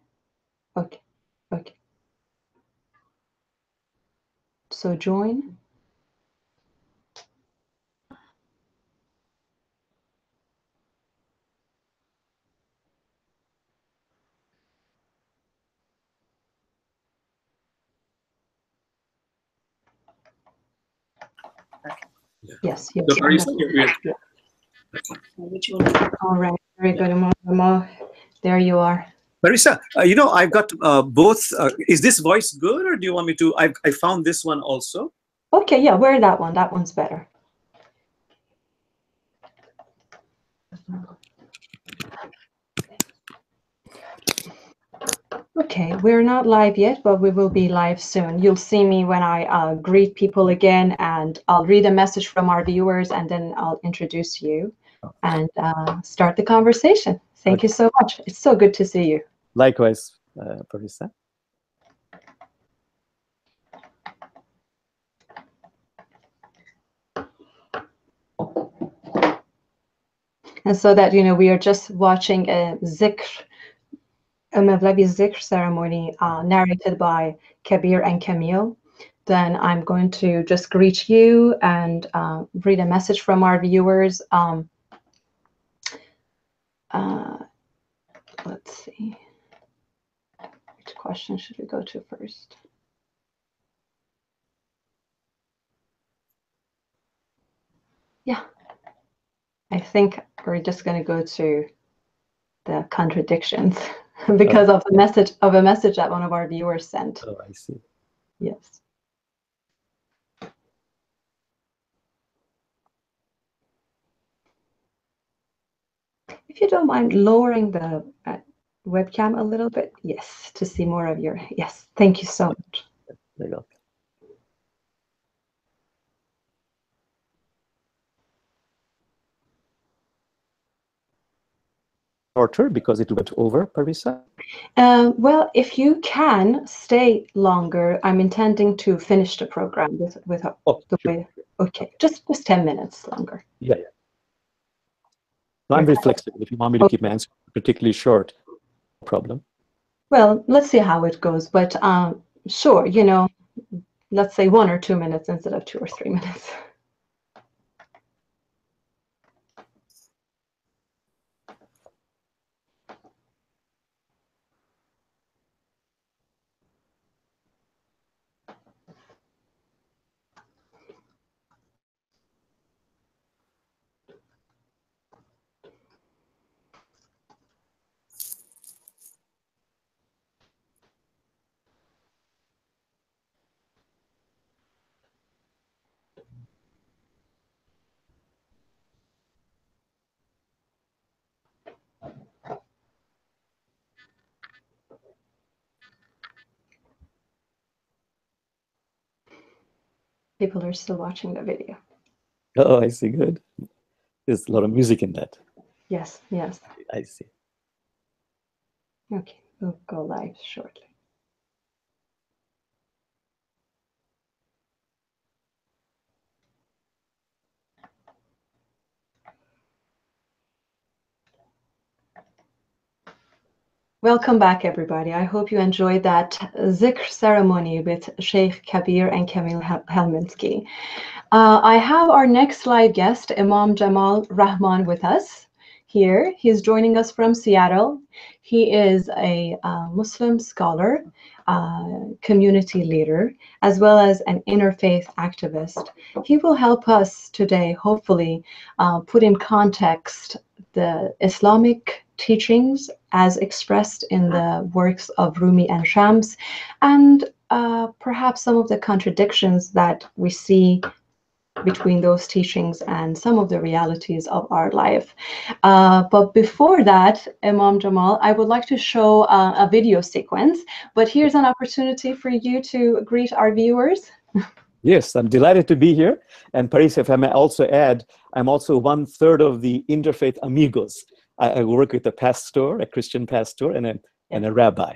Okay. So join. Yes. All right, very good, Imam. There you are. Marisa, I've got both. Is this voice good, or do you want me to? I found this one also. Okay, yeah, wear that one. That one's better. Okay, we're not live yet, but we will be live soon. You'll see me when I greet people again, and I'll read a message from our viewers, and then I'll introduce you and start the conversation. Thank you so much. It's so good to see you. Likewise, Marisa. And so that, we are just watching a Mevlevi Zikr ceremony narrated by Kabir and Camille. Then I'm going to just greet you and read a message from our viewers. Let's see. Which question should we go to first? Yeah. I think we're just going to go to the contradictions because of a message that one of our viewers sent. Oh, I see. Yes. If you don't mind lowering the webcam a little bit, yes, to see more of your, yes, thank you so much. There you go. Shorter because it went over, Marisa? Well, if you can stay longer, I'm intending to finish the program with the way. Okay, just 10 minutes longer. Yeah. No, I'm very flexible. If you want me to keep my answer particularly short, problem. Well, let's see how it goes. But sure, you know, let's say 1 or 2 minutes instead of 2 or 3 minutes. People are still watching the video. Oh, I see. Good. There's a lot of music in that. Yes, yes. I see. Okay, we'll go live shortly. Welcome back, everybody. I hope you enjoyed that Zikr ceremony with Sheikh Kabir and Kamil Helminski. I have our next live guest, Imam Jamal Rahman, with us here. He's joining us from Seattle. He is a Muslim scholar, community leader, as well as an interfaith activist. He will help us today, hopefully, put in context the Islamic teachings as expressed in the works of Rumi and Shams, and perhaps some of the contradictions that we see between those teachings and some of the realities of our life. But before that, Imam Jamal, I would like to show a video sequence, but here's an opportunity for you to greet our viewers. Yes, I'm delighted to be here. And Paris, if I may also add, I'm also 1/3 of the Interfaith Amigos. I work with a pastor, a Christian pastor, and a rabbi.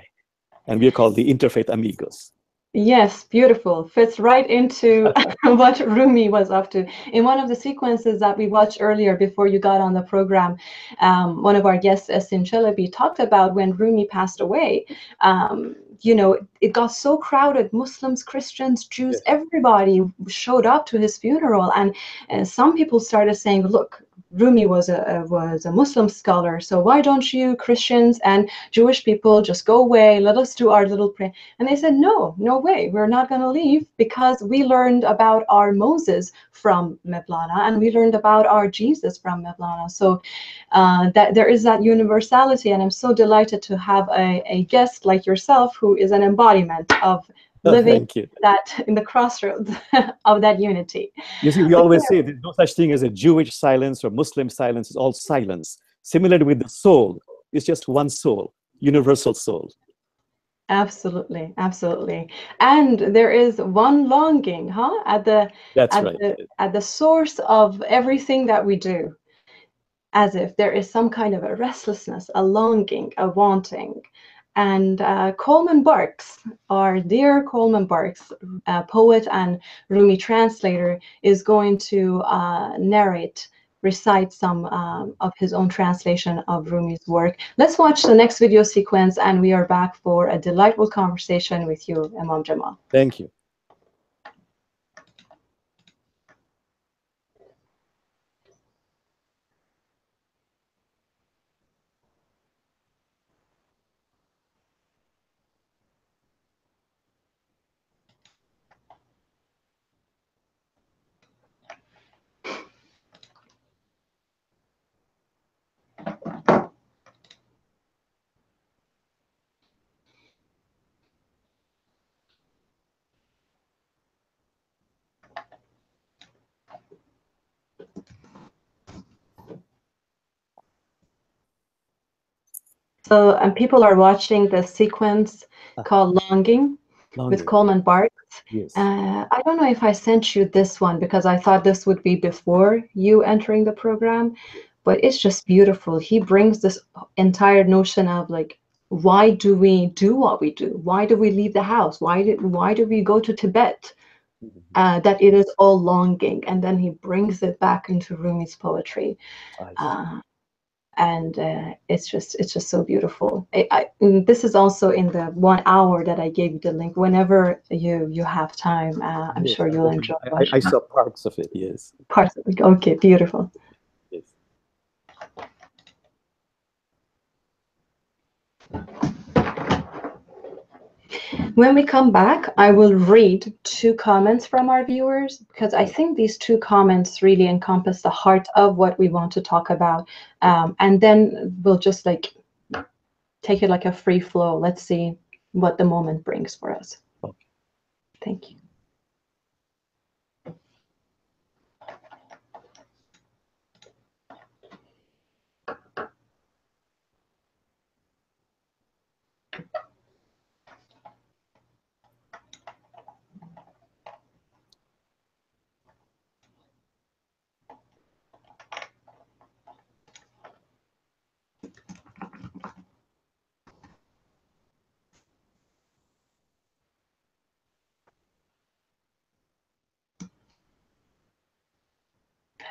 And we're called the Interfaith Amigos. Yes, beautiful. Fits right into what Rumi was up to. In one of the sequences that we watched earlier before you got on the program, one of our guests, Esin Chelebi, talked about when Rumi passed away. You know, it got so crowded. Muslims, Christians, Jews, Yes. Everybody showed up to his funeral. And some people started saying, look, Rumi was a Muslim scholar, so why don't you Christians and Jewish people just go away, let us do our little prayer? And they said, no way, we're not going to leave, because we learned about our Moses from Mevlana, and we learned about our Jesus from Mevlana. So that there is that universality, and I'm so delighted to have a guest like yourself who is an embodiment of living that in the crossroads of that unity. You see, we always say there's no such thing as a Jewish silence or Muslim silence. It's all silence. Similarly with the soul, it's just one soul, universal soul. Absolutely, absolutely. And there is one longing, huh? At the source of everything that we do, as if there is some kind of a restlessness, a longing, a wanting. And Coleman Barks, our dear Coleman Barks, poet and Rumi translator, is going to recite some of his own translation of Rumi's work. Let's watch the next video sequence, and we are back for a delightful conversation with you, Imam Jamal. Thank you. So, and people are watching the sequence called Longing with Coleman Barks. Yes. I don't know if I sent you this one because I thought this would be before you entering the program, but it's just beautiful. He brings this entire notion of like, why do we do what we do? Why do we leave the house? Why do we go to Tibet? That it is all longing, and then he brings it back into Rumi's poetry. and it's just so beautiful. This is also in the 1 hour that I gave you the link. Whenever you have time, I'm Yes, sure you'll enjoy watching I saw parts of it. Yes. parts of it. Okay, beautiful. Yes. When we come back, I will read 2 comments from our viewers, because I think these 2 comments really encompass the heart of what we want to talk about. And then we'll just like take it like a free flow. Let's see what the moment brings for us. Okay. Thank you.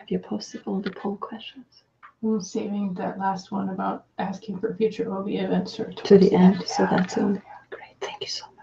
Have you posted all the poll questions? I'm saving that last one about asking for future Ovee events To the end, so that's great. Thank you so much.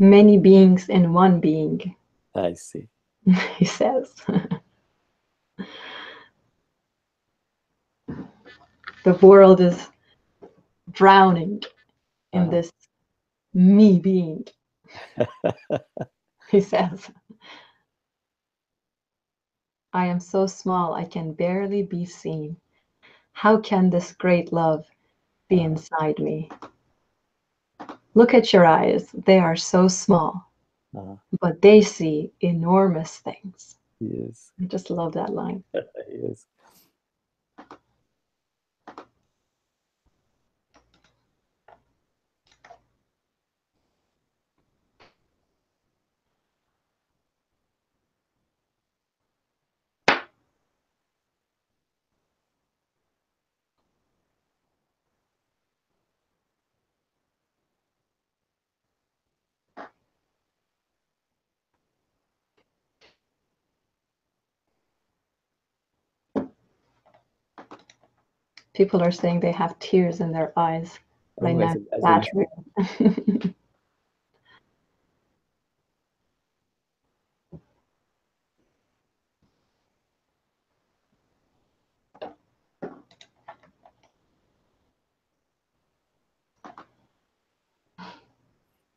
Many beings in one being, I see. he says. The world is drowning in this me being, he says. I am so small I can barely be seen. How can this great love be inside me? Look at your eyes. They are so small, but they see enormous things. Yes. I just love that line. Yes. People are saying they have tears in their eyes right now. As That's in, real.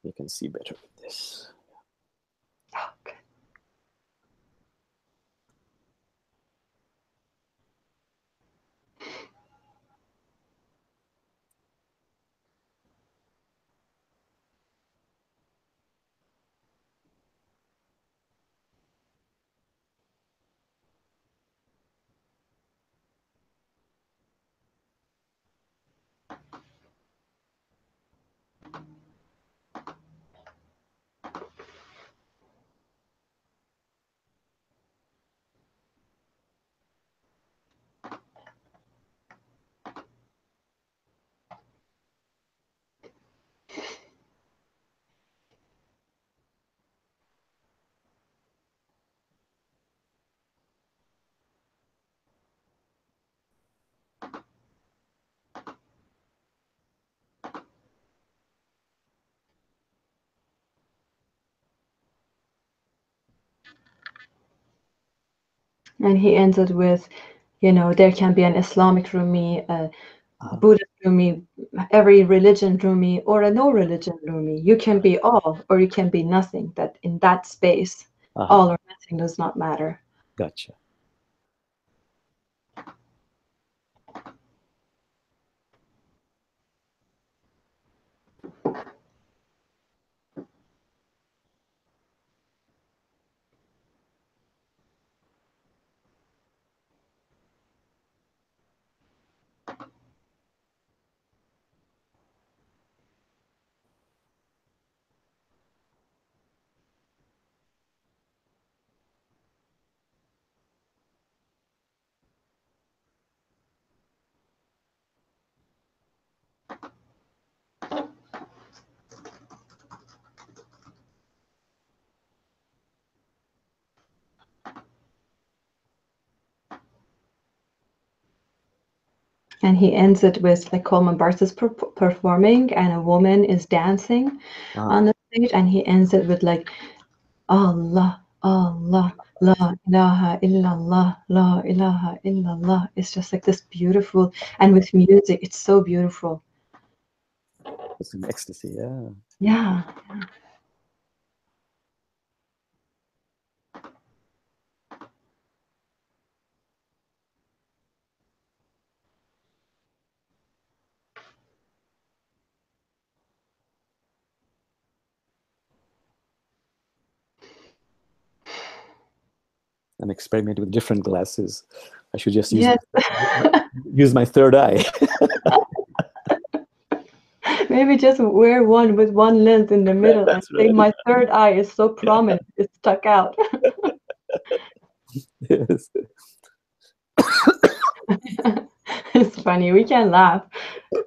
you can see better with this. Okay. And he ends it with, there can be an Islamic Rumi, a Buddhist Rumi, every religion Rumi, or a no religion Rumi. You can be all, or you can be nothing. That in that space, all or nothing does not matter. Gotcha. And he ends it with like Coleman Barth is performing and a woman is dancing on the stage, and he ends it with like Allah, Allah, La ilaha illallah, La ilaha illallah. It's just like this beautiful, and with music, it's so beautiful. It's an ecstasy, yeah. Yeah. I'm experimenting with different glasses. I should just use, Yes. use my third eye. Maybe just wear one with one lens in the middle and say right. my third eye is so prominent, it's stuck out. Yes. It's funny, we can laugh.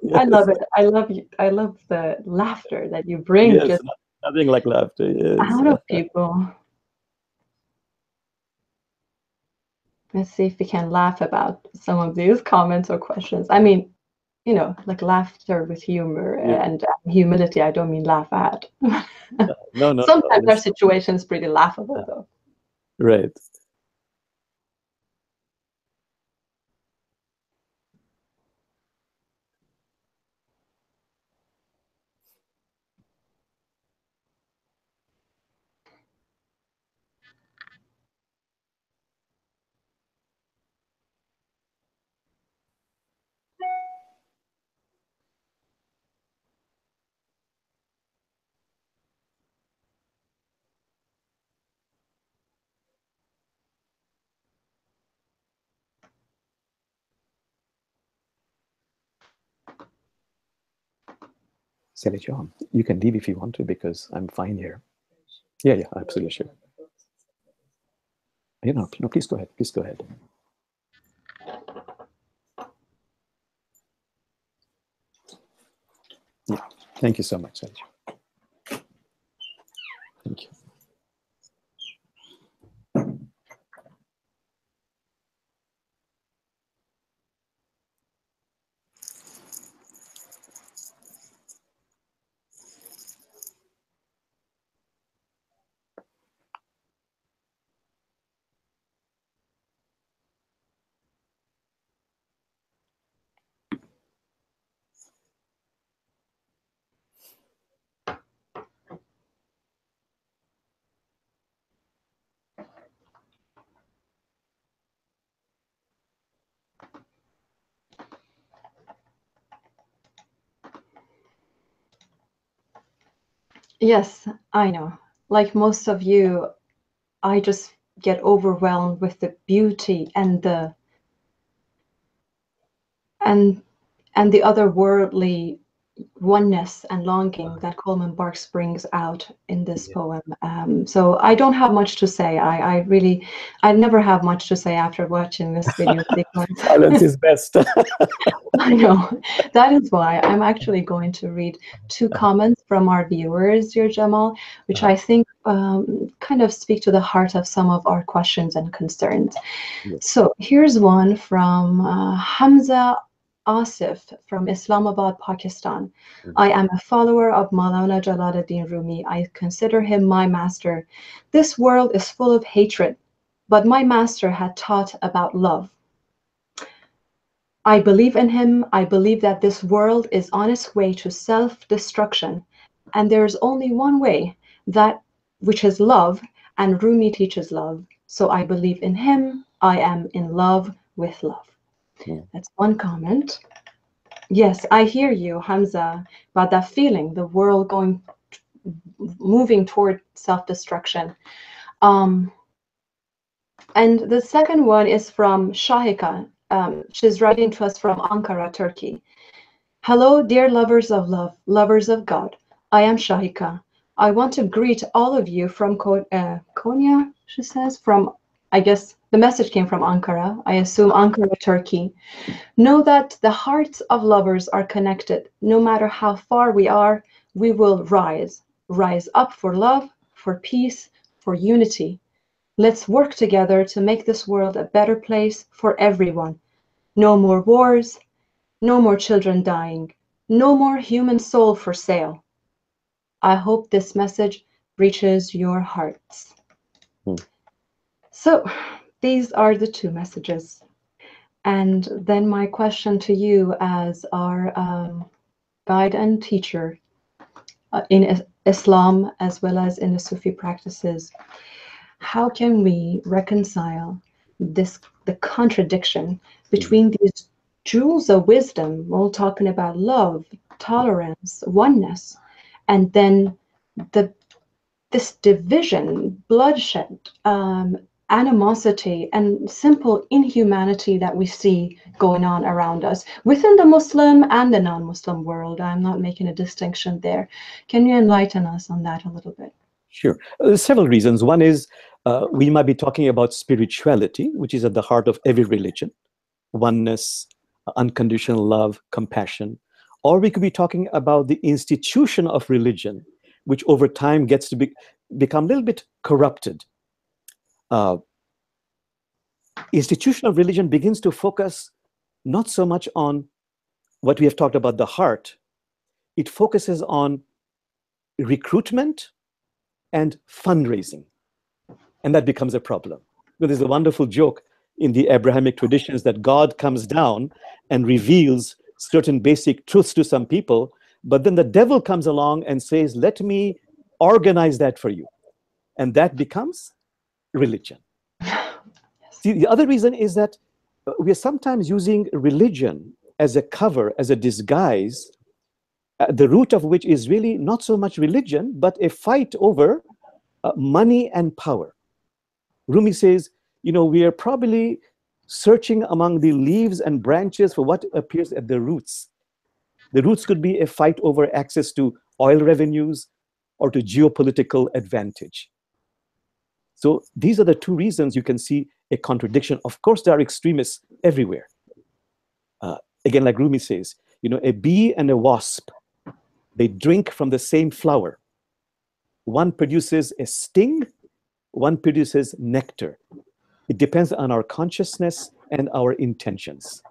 Yes. I love it. I love you. I love the laughter that you bring Yes, just nothing like laughter. Yes. out of people. Let's see if we can laugh about some of these comments or questions. I mean, you know, like laughter with humor and humility. I don't mean laugh at. No. Sometimes our situation is pretty laughable, though. Right. Sally John, you can leave if you want to because I'm fine here. Yeah, absolutely sure. No, please go ahead. Please go ahead. Yeah, thank you so much, Sally. Thank you. Yes, I know. Like most of you, I just get overwhelmed with the beauty and the otherworldly oneness and longing that Coleman Barks brings out in this poem. So I don't have much to say. I never have much to say after watching this video sequence. Silence is best. I know. That is why I'm actually going to read two comments from our viewers, dear Jamal, which I think kind of speak to the heart of some of our questions and concerns. Yes. So here's one from Hamza Asif from Islamabad, Pakistan. I am a follower of Maulana Jalaluddin Rumi. I consider him my master. This world is full of hatred, but my master had taught about love. I believe in him. I believe that this world is on its way to self-destruction, and there is only one way, that which is love, and Rumi teaches love. So I believe in him. I am in love with love. That's one comment. Yes, I hear you, Hamza, about that feeling, the world moving toward self-destruction. And the second one is from Shahika. She's writing to us from Ankara, Turkey. Hello, dear lovers of love, lovers of God. I am Shahika. I want to greet all of you from Konya, she says, I guess the message came from Ankara. I assume Ankara, Turkey. Know that the hearts of lovers are connected. No matter how far we are, we will rise up for love, for peace, for unity. Let's work together to make this world a better place for everyone. No more wars, No more children dying. No more human soul for sale. I hope this message reaches your hearts. So these are the two messages. And then my question to you as our guide and teacher in Islam as well as in the Sufi practices, how can we reconcile the contradiction between these jewels of wisdom, all talking about love, tolerance, oneness, and then this division, bloodshed, animosity, and simple inhumanity that we see going on around us within the Muslim and the non-Muslim world? I'm not making a distinction there. Can you enlighten us on that a little bit? Sure. Several reasons. One is we might be talking about spirituality, which is at the heart of every religion, oneness, unconditional love, compassion. Or we could be talking about the institution of religion, which over time gets to become a little bit corrupted. Institution of religion begins to focus not so much on what we have talked about, the heart. It focuses on recruitment and fundraising. And that becomes a problem. But there's a wonderful joke in the Abrahamic traditions that God comes down and reveals certain basic truths to some people, but then the devil comes along and says, let me organize that for you. And that becomes religion. See, the other reason is that we are sometimes using religion as a cover, as a disguise, the root of which is really not so much religion, but a fight over money and power. Rumi says, you know, we are probably searching among the leaves and branches for what appears at the roots. The roots could be a fight over access to oil revenues or to geopolitical advantage. So these are the two reasons you can see a contradiction. Of course, there are extremists everywhere. Again, like Rumi says, you know, a bee and a wasp, they drink from the same flower. One produces a sting, one produces nectar. It depends on our consciousness and our intentions.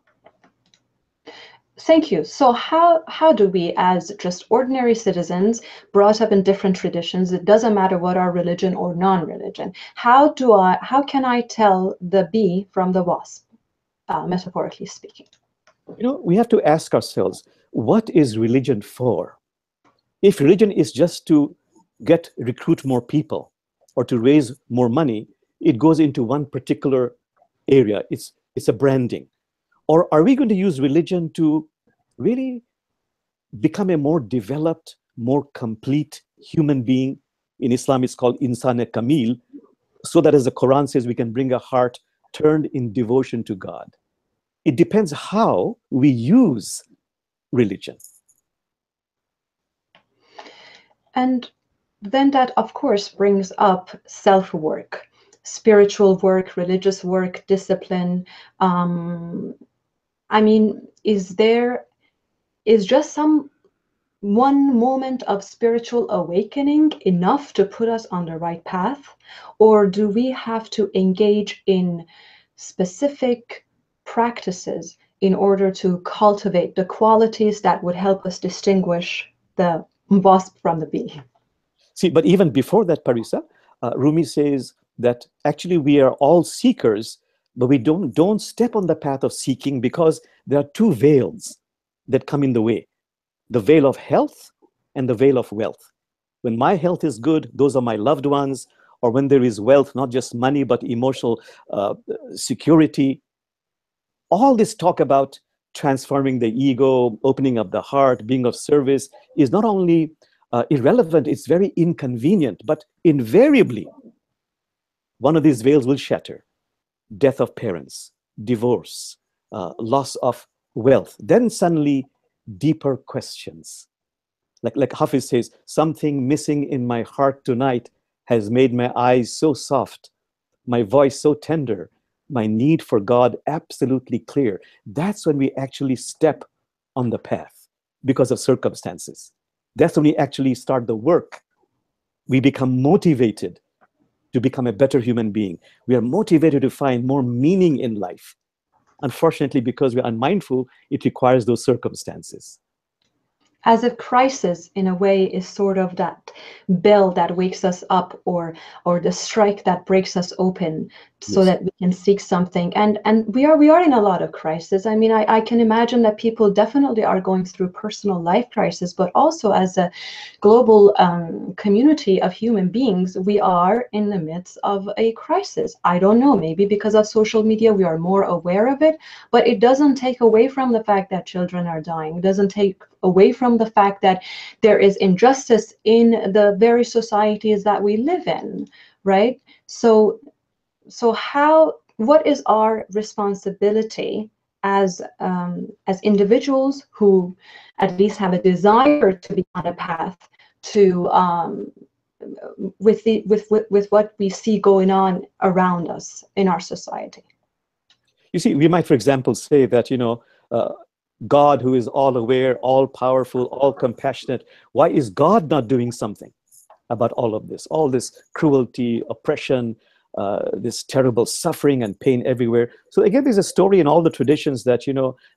Thank you. So how do we, as just ordinary citizens brought up in different traditions, it doesn't matter what our religion or non-religion, how can I tell the bee from the wasp, metaphorically speaking? You know, we have to ask ourselves, what is religion for? If religion is just to recruit more people or to raise more money, it goes into one particular area. It's a branding. Or are we going to use religion to really become a more developed, more complete human being? In Islam, it's called insan kamil, so that, as the Quran says, we can bring a heart turned in devotion to God. It depends how we use religion. And then that, of course, brings up self-work, spiritual work, religious work, discipline. I mean, is just one moment of spiritual awakening enough to put us on the right path? Or do we have to engage in specific practices in order to cultivate the qualities that would help us distinguish the wasp from the bee? See, but even before that, Parisa, Rumi says that actually we are all seekers, but we don't step on the path of seeking because there are two veils that come in the way. The veil of health and the veil of wealth. When my health is good, those are my loved ones, or when there is wealth, not just money, but emotional security. All this talk about transforming the ego, opening up the heart, being of service is not only irrelevant, it's very inconvenient, but invariably, one of these veils will shatter. Death of parents, divorce, loss of wealth. Then suddenly, deeper questions. Like Hafiz says, something missing in my heart tonight has made my eyes so soft, my voice so tender, my need for God absolutely clear. That's when we actually step on the path because of circumstances. That's when we actually start the work. We become motivated to become a better human being. We are motivated to find more meaning in life. Unfortunately, because we're unmindful, it requires those circumstances. As if crisis, in a way, is sort of that bell that wakes us up, or the strike that breaks us open, so Yes. that we can seek something. And we are in a lot of crisis. I mean, I can imagine that people definitely are going through personal life crisis, but also as a global community of human beings, we are in the midst of a crisis. I don't know, maybe because of social media, we are more aware of it, but it doesn't take away from the fact that children are dying. It doesn't take away from the fact that there is injustice in the very societies that we live in, right? So what is our responsibility as individuals who at least have a desire to be on a path to with what we see going on around us in our society? You see, we might, for example, say that, God, who is all aware, all powerful, all compassionate, why is God not doing something about all this cruelty, oppression, this terrible suffering and pain everywhere? So again, there's a story in all the traditions that,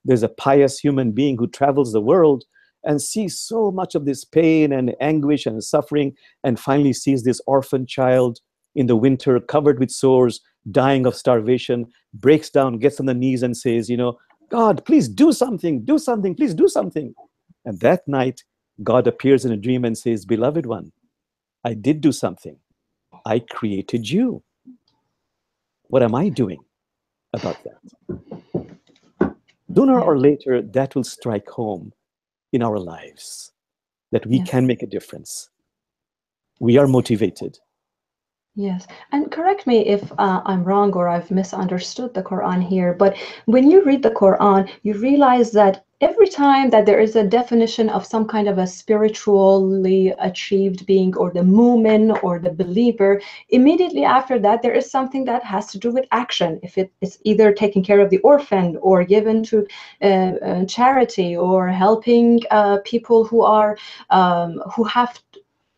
there's a pious human being who travels the world and sees so much of this pain and anguish and suffering, and finally sees this orphan child in the winter covered with sores, dying of starvation, breaks down, gets on the knees and says, God, please do something, please do something. And that night, God appears in a dream and says, beloved one, I did do something. I created you. What am I doing about that? Sooner or later, that will strike home in our lives, that we can make a difference. We are motivated. Yes, and correct me if I'm wrong or I've misunderstood the Quran here, but when you read the Quran, you realize that every time that there is a definition of some kind of a spiritually achieved being, or the mu'min or the believer, immediately after that there is something that has to do with action. If it's either taking care of the orphan, or given to charity, or helping people who are who have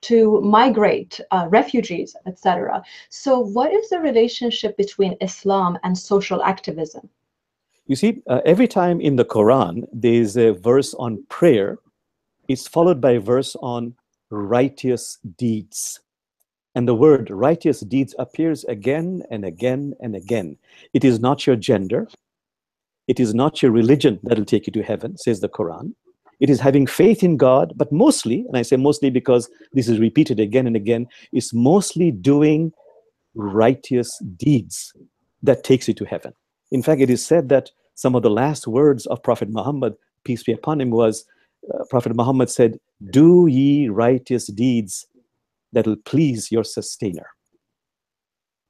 to migrate, refugees, etc. So what is the relationship between Islam and social activism? You see, every time in the Quran, there's a verse on prayer. It's followed by a verse on righteous deeds. And the word righteous deeds appears again and again and again. It is not your gender. It is not your religion that will take you to heaven, says the Quran. It is having faith in God, but mostly, and I say mostly because this is repeated again and again, is mostly doing righteous deeds that takes you to heaven. In fact, it is said that some of the last words of Prophet Muhammad, peace be upon him, was Prophet Muhammad said, do ye righteous deeds that will please your sustainer.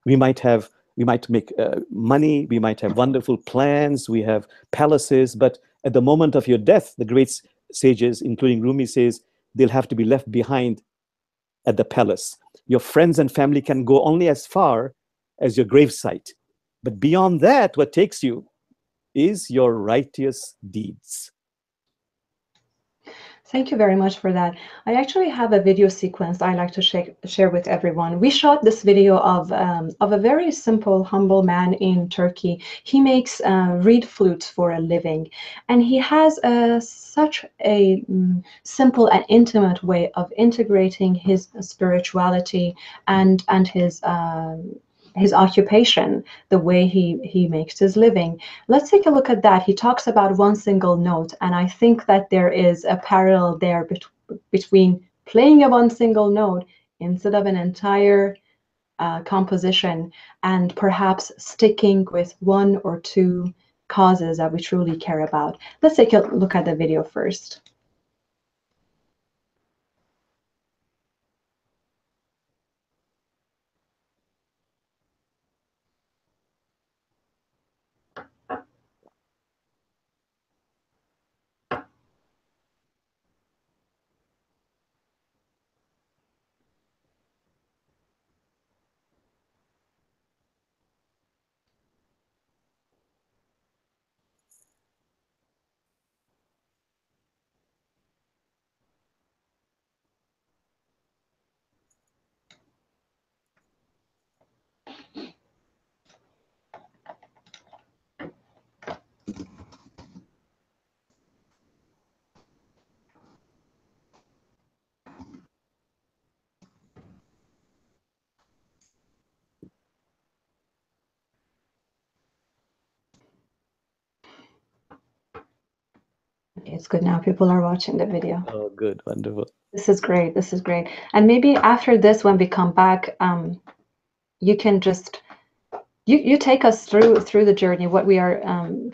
We might make money, we might have wonderful plans, we have palaces, but at the moment of your death, the great sages, including Rumi, says they'll have to be left behind at the palace. Your friends and family can go only as far as your gravesite. But beyond that, what takes you is your righteous deeds. Thank you very much for that. I actually have a video sequence I like to share with everyone. We shot this video of a very simple, humble man in Turkey. He makes reed flutes for a living, and he has such a simple and intimate way of integrating his spirituality and his occupation, the way he makes his living. Let's take a look at that. He talks about one single note, and I think that there is a parallel there between playing a one single note instead of an entire composition, and perhaps sticking with one or two causes that we truly care about. Let's take a look at the video first. It's good now. People are watching the video. Oh, good, wonderful. This is great. This is great. And maybe after this, when we come back, you can just you take us through the journey, what we are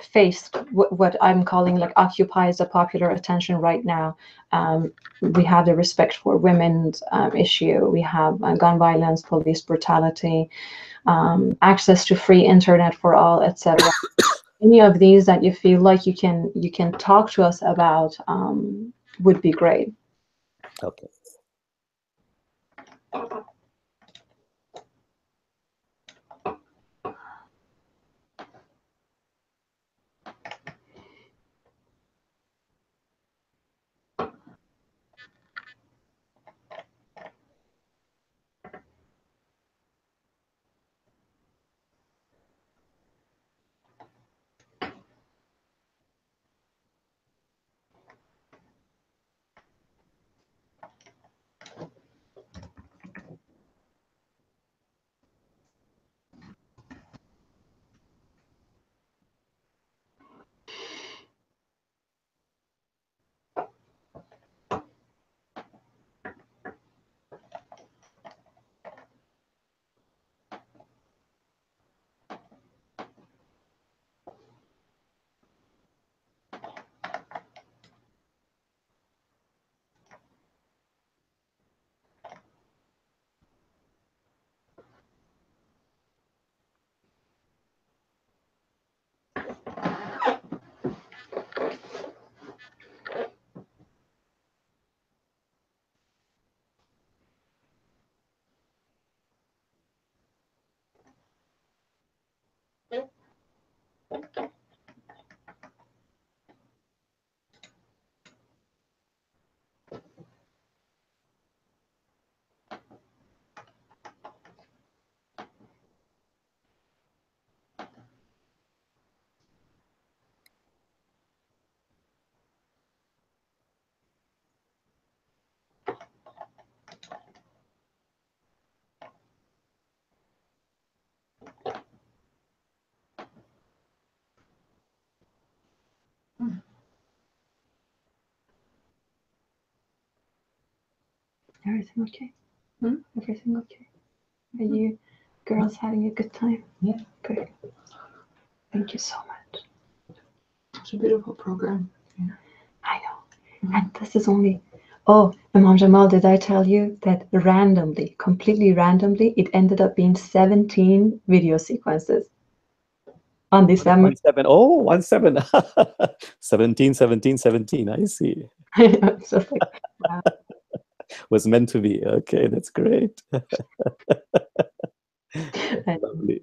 faced, what I'm calling like occupies the popular attention right now. We have the respect for women's issue. We have gun violence, police brutality, access to free internet for all, etc. Any of these that you feel like you can talk to us about would be great. Okay. Everything okay? Everything okay? Are you girls having a good time? Yeah. Good. Thank you so much. It's a beautiful program. Yeah. I know. And this is only, oh, Imam Jamal, did I tell you that randomly, completely randomly, it ended up being 17 video sequences on December. 17. Oh, 17. 17, 17, 17. I see. It's just like, wow. Was meant to be. Okay, that's great. Lovely.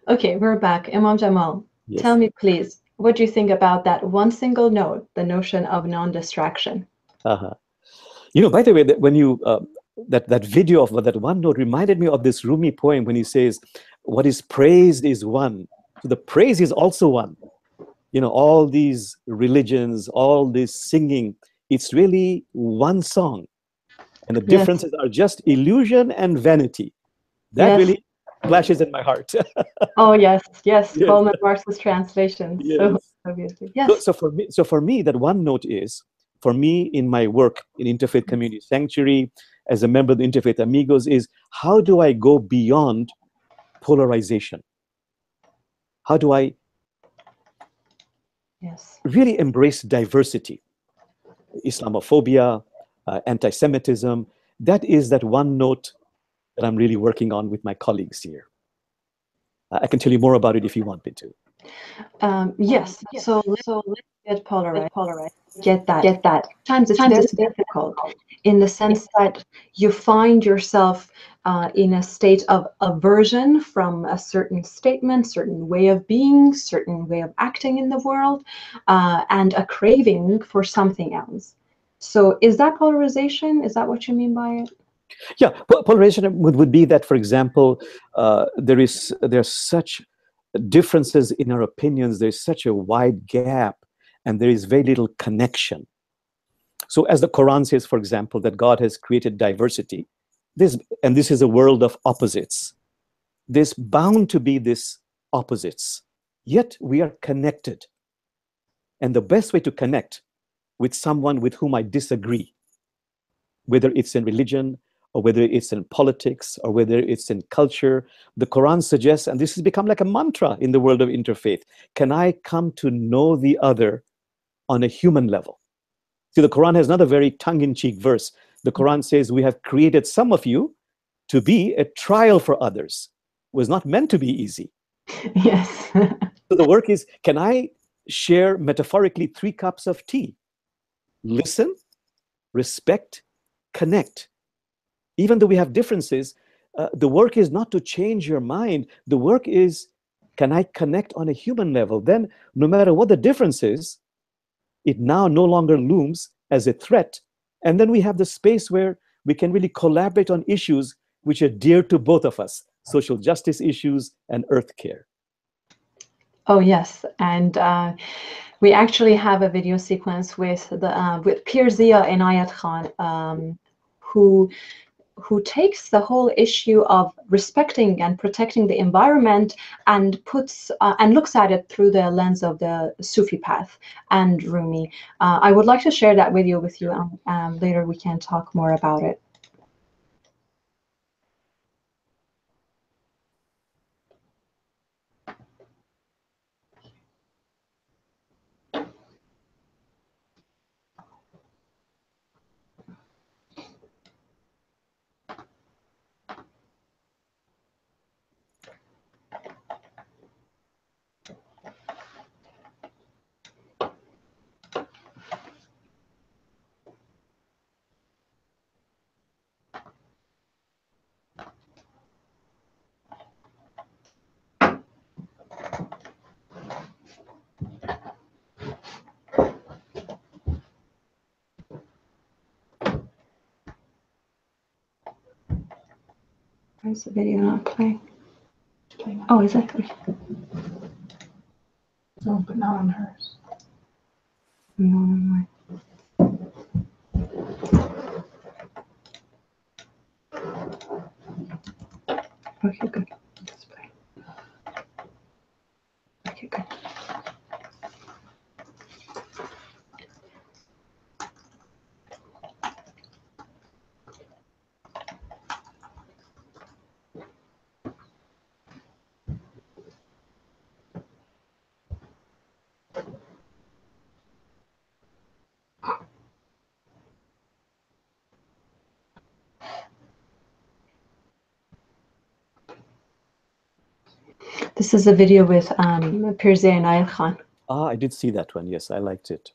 Okay, we're back. Imam Jamal, Yes. tell me please, what do you think about that one single note, the notion of non-distraction? You know, by the way, that when you that video of that one note reminded me of this Rumi poem when he says, "What is praised is one." So the praise is also one. You know, all these religions, all this singing, it's really one song, and the differences are just illusion and vanity. That really flashes in my heart. Oh yes, yes, Yes. Coleman Marx's translation. Yes. So beautiful. Yes. So for me, that one note is, for me in my work in Interfaith Community Sanctuary, as a member of the Interfaith Amigos, is how do I go beyond polarization? How do I really embrace diversity? Islamophobia, anti-Semitism, that is that one note that I'm really working on with my colleagues here. I can tell you more about it if you want me to. Yes. So let's get polarized. Get that. Sometimes it's very difficult in the sense that you find yourself in a state of aversion from a certain statement, certain way of being, certain way of acting in the world, and a craving for something else. So is that polarization? Is that what you mean by it? Yeah, polarization would be that, for example, there's such differences in our opinions, there's such a wide gap, and there is very little connection. So as the Quran says, for example, that God has created diversity, and this is a world of opposites. there's bound to be this opposites, yet we are connected. And the best way to connect with someone with whom I disagree, whether it's in religion or whether it's in politics or whether it's in culture, the Quran suggests, and this has become like a mantra in the world of interfaith, can I come to know the other on a human level? See, the Quran has another very tongue-in-cheek verse. The Quran says, we have created some of you to be a trial for others. It was not meant to be easy. Yes. So the work is, can I share metaphorically 3 cups of tea? Listen, respect, connect. Even though we have differences, the work is not to change your mind. The work is, can I connect on a human level? Then no matter what the difference is, it now no longer looms as a threat. And then we have the space where we can really collaborate on issues which are dear to both of us, social justice issues and earth care. Oh, yes. And we actually have a video sequence with Pirzia Inayat Khan, who takes the whole issue of respecting and protecting the environment and puts and looks at it through the lens of the Sufi path and Rumi. I would like to share that video with you. Later we can talk more about it. Why is the video not playing? Oh, is it? No, but not on hers. No, no, no. Okay, good. Let's play. Okay, good. This is a video with Pirzia Inayat Khan. Ah, I did see that one. Yes, I liked it.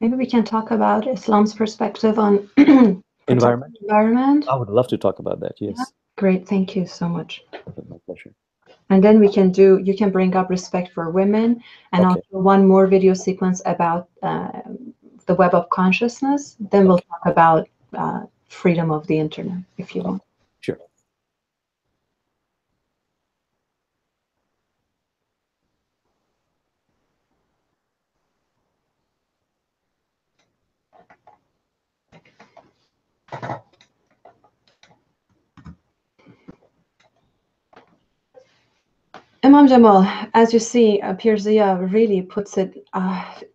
Maybe we can talk about Islam's perspective on Environment? environment. I would love to talk about that, yes. Yeah. Great, thank you so much. My pleasure. And then you can bring up respect for women and Okay. also one more video sequence about the web of consciousness. Then we'll talk about freedom of the internet, if you want. Sure. Imam Jamal, as you see, Pir Zia really puts it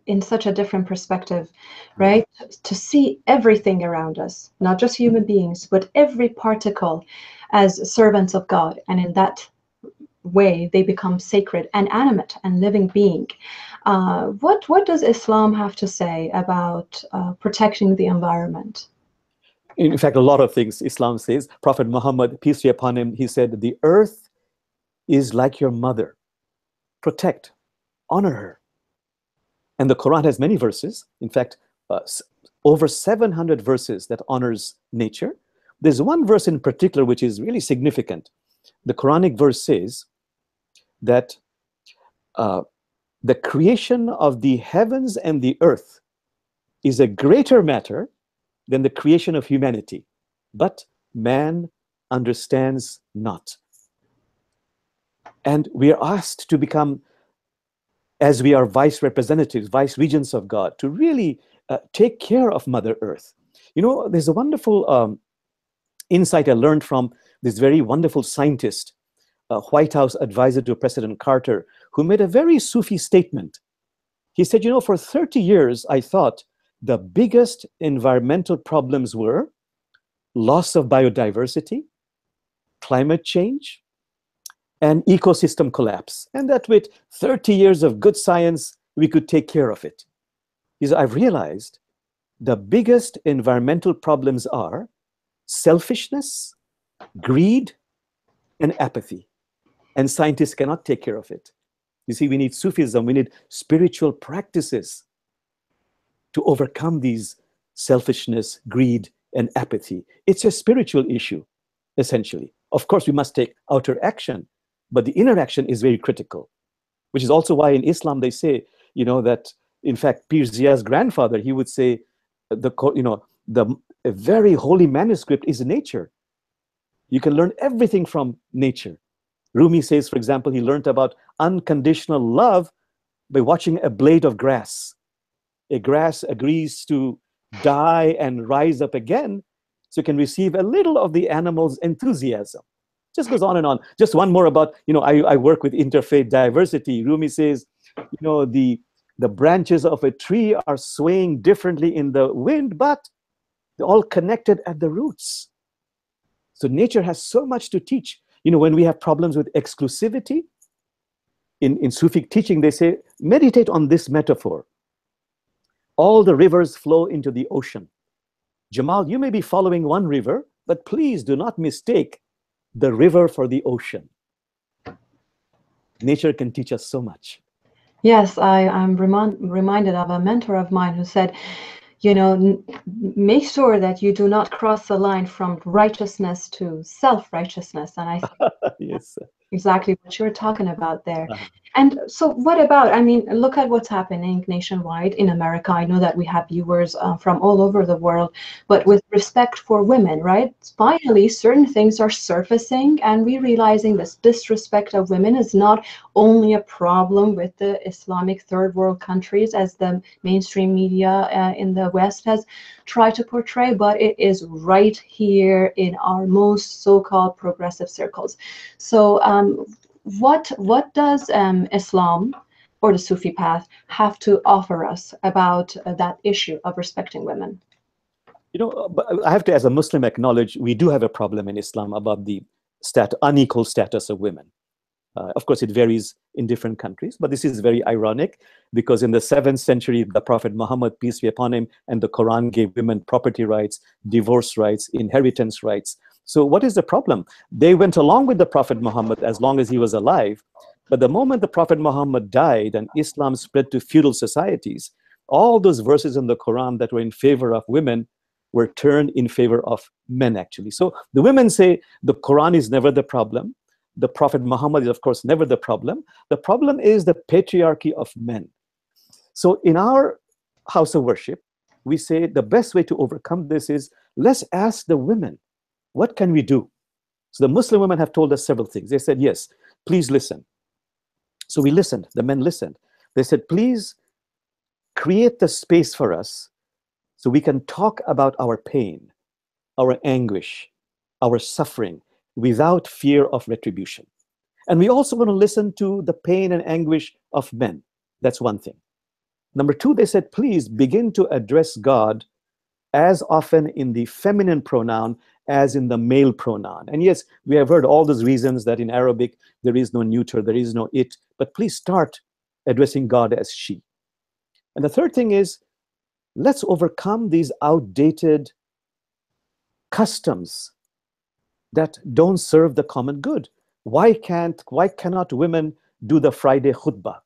in such a different perspective, right? To see everything around us, not just human beings, but every particle as servants of God. And in that way, they become sacred and animate and living being. What does Islam have to say about protecting the environment? In fact, a lot of things Islam says. Prophet Muhammad, peace be upon him, he said, the earth is like your mother. Protect, honor her. And the Quran has many verses. In fact, over 700 verses that honors nature. There's one verse in particular which is really significant. The Quranic verse says that the creation of the heavens and the earth is a greater matter than the creation of humanity, but man understands not. And we are asked to become, as we are vice representatives, vice regents of God, to really take care of Mother Earth. You know, there's a wonderful insight I learned from this very wonderful scientist, White House advisor to President Carter, who made a very Sufi statement. He said, you know, for 30 years, I thought the biggest environmental problems were loss of biodiversity, climate change, and ecosystem collapse. And that with 30 years of good science, we could take care of it. He said, I've realized the biggest environmental problems are selfishness, greed, and apathy. And scientists cannot take care of it. You see, we need Sufism, we need spiritual practices to overcome these selfishness, greed, and apathy. It's a spiritual issue, essentially. Of course, we must take outer action, but the inner action is very critical, which is also why in Islam they say, you know, that in fact, Pir Zia's grandfather, he would say, a very holy manuscript is nature. You can learn everything from nature. Rumi says, for example, he learned about unconditional love by watching a blade of grass. A grass agrees to die and rise up again, so you can receive a little of the animal's enthusiasm. Just goes on and on. Just one more about, you know, I work with interfaith diversity. Rumi says, you know, the branches of a tree are swaying differently in the wind, but they're all connected at the roots. So nature has so much to teach. You know, when we have problems with exclusivity, in Sufi teaching, they say, meditate on this metaphor. All the rivers flow into the ocean. Jamal, you may be following one river, but please do not mistake the river for the ocean. Nature can teach us so much. Yes, I'm reminded of a mentor of mine who said, you know, make sure that you do not cross the line from righteousness to self-righteousness. And I think yes, exactly what you're talking about there. And so what about, I mean, look at what's happening nationwide in America. I know that we have viewers from all over the world, but with respect for women, right? Finally, certain things are surfacing and we're realizing this disrespect of women is not only a problem with the Islamic third world countries, as the mainstream media in the West has tried to portray, but it is right here in our most so-called progressive circles. So what does Islam or the Sufi path have to offer us about that issue of respecting women? You know, but I have to, as a Muslim, acknowledge we do have a problem in Islam about the unequal status of women. Of course, it varies in different countries, but this is very ironic because in the 7th century, the Prophet Muhammad, peace be upon him, and the Quran gave women property rights, divorce rights, inheritance rights. So what is the problem? They went along with the Prophet Muhammad as long as he was alive, but the moment the Prophet Muhammad died and Islam spread to feudal societies, all those verses in the Quran that were in favor of women were turned in favor of men, actually. So the women say the Quran is never the problem. The Prophet Muhammad is, of course, never the problem. The problem is the patriarchy of men. So in our house of worship, we say the best way to overcome this is, let's ask the women, what can we do? So the Muslim women have told us several things. They said, yes, please listen. So we listened, the men listened. They said, please create the space for us so we can talk about our pain, our anguish, our suffering, without fear of retribution. And we also want to listen to the pain and anguish of men. That's one thing. Number two, they said, please begin to address God as often in the feminine pronoun as in the male pronoun. And yes, we have heard all those reasons that in Arabic there is no neuter, there is no it, but please start addressing God as she. And the third thing is, let's overcome these outdated customs that don't serve the common good. Why cannot women do the Friday khutbah?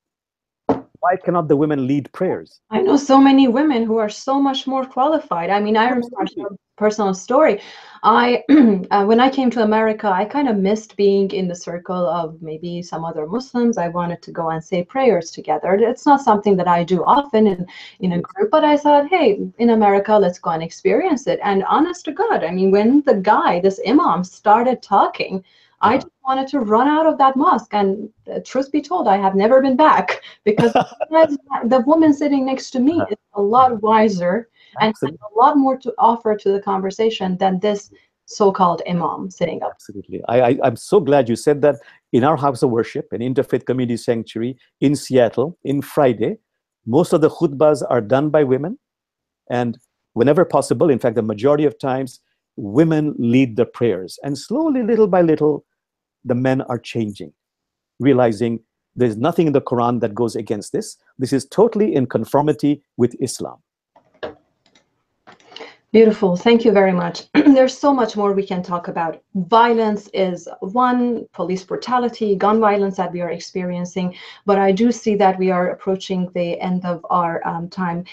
Why cannot the women lead prayers? I know so many women who are so much more qualified. I mean, I remember a personal story. When I came to America, I kind of missed being in the circle of maybe some other Muslims. I wanted to go and say prayers together. It's not something that I do often in a group, but I thought, hey, in America, let's go and experience it. And honest to God, I mean, when the guy, this imam, started talking, I just wanted to run out of that mosque. And truth be told, I have never been back because the woman sitting next to me is a lot wiser and has a lot more to offer to the conversation than this so-called imam sitting up. Absolutely. I'm so glad you said that. In our house of worship, an interfaith community sanctuary in Seattle, in Friday, most of the khutbahs are done by women. And whenever possible, in fact, the majority of times, women lead the prayers. And slowly, little by little, the men are changing, realizing there's nothing in the Quran that goes against this. This is totally in conformity with Islam. Beautiful. Thank you very much. There's so much more we can talk about. Violence is one, police brutality, gun violence that we are experiencing, but I do see that we are approaching the end of our time.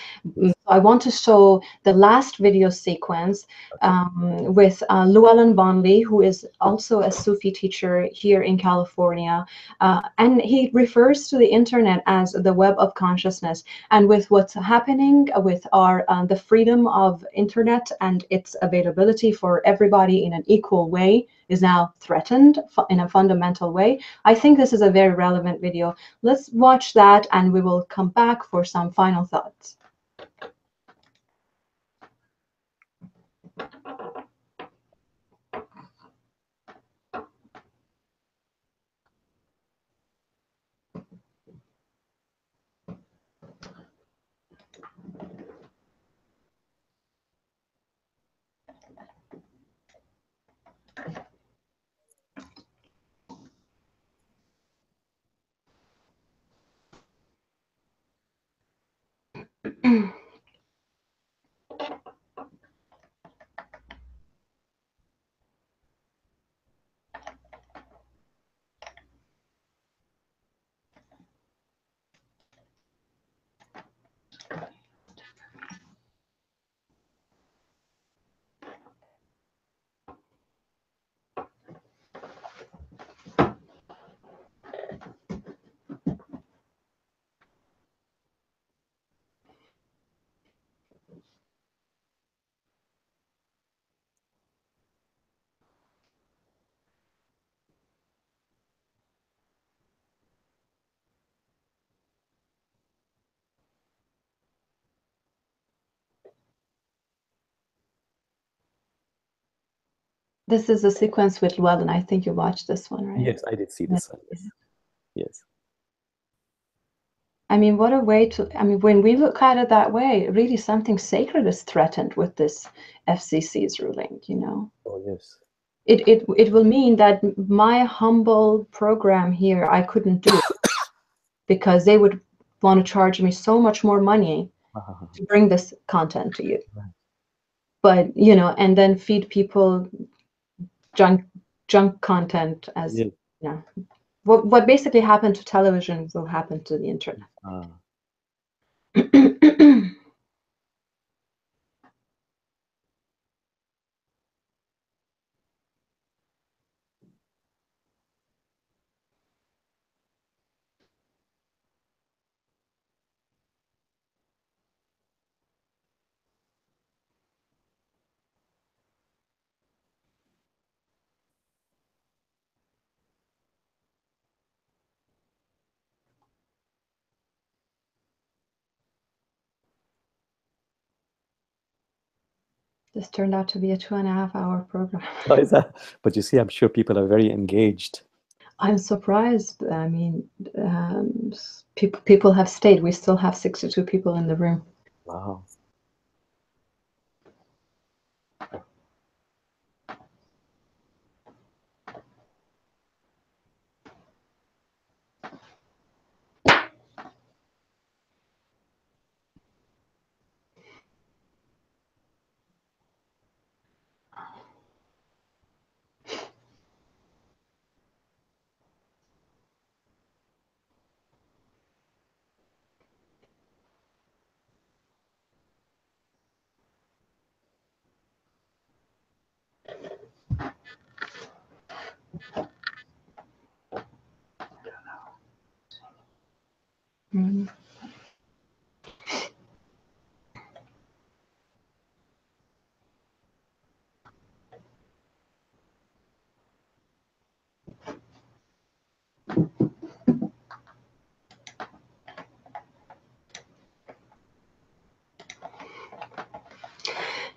I want to show the last video sequence with Llewellyn Bonley, who is also a Sufi teacher here in California. And he refers to the internet as the web of consciousness. And with what's happening with our the freedom of internet and its availability for everybody in an equal way is now threatened in a fundamental way. I think this is a very relevant video. Let's watch that and we will come back for some final thoughts. This is a sequence with Llewellyn. I think you watched this one, right? Yes, I did see this one. Yes. Yes. I mean, what a way to, I mean, when we look at it that way, really something sacred is threatened with this FCC's ruling, you know? Oh, yes. It will mean that my humble program here, I couldn't do because they would want to charge me so much more money to bring this content to you. Right. But, you know, and then feed people junk content as, yes. you know, what basically happened to television will happen to the internet. This turned out to be a 2.5-hour program. Oh, is that? But you see, I'm sure people are very engaged. I'm surprised. I mean, people have stayed. We still have 62 people in the room. Wow. Mm.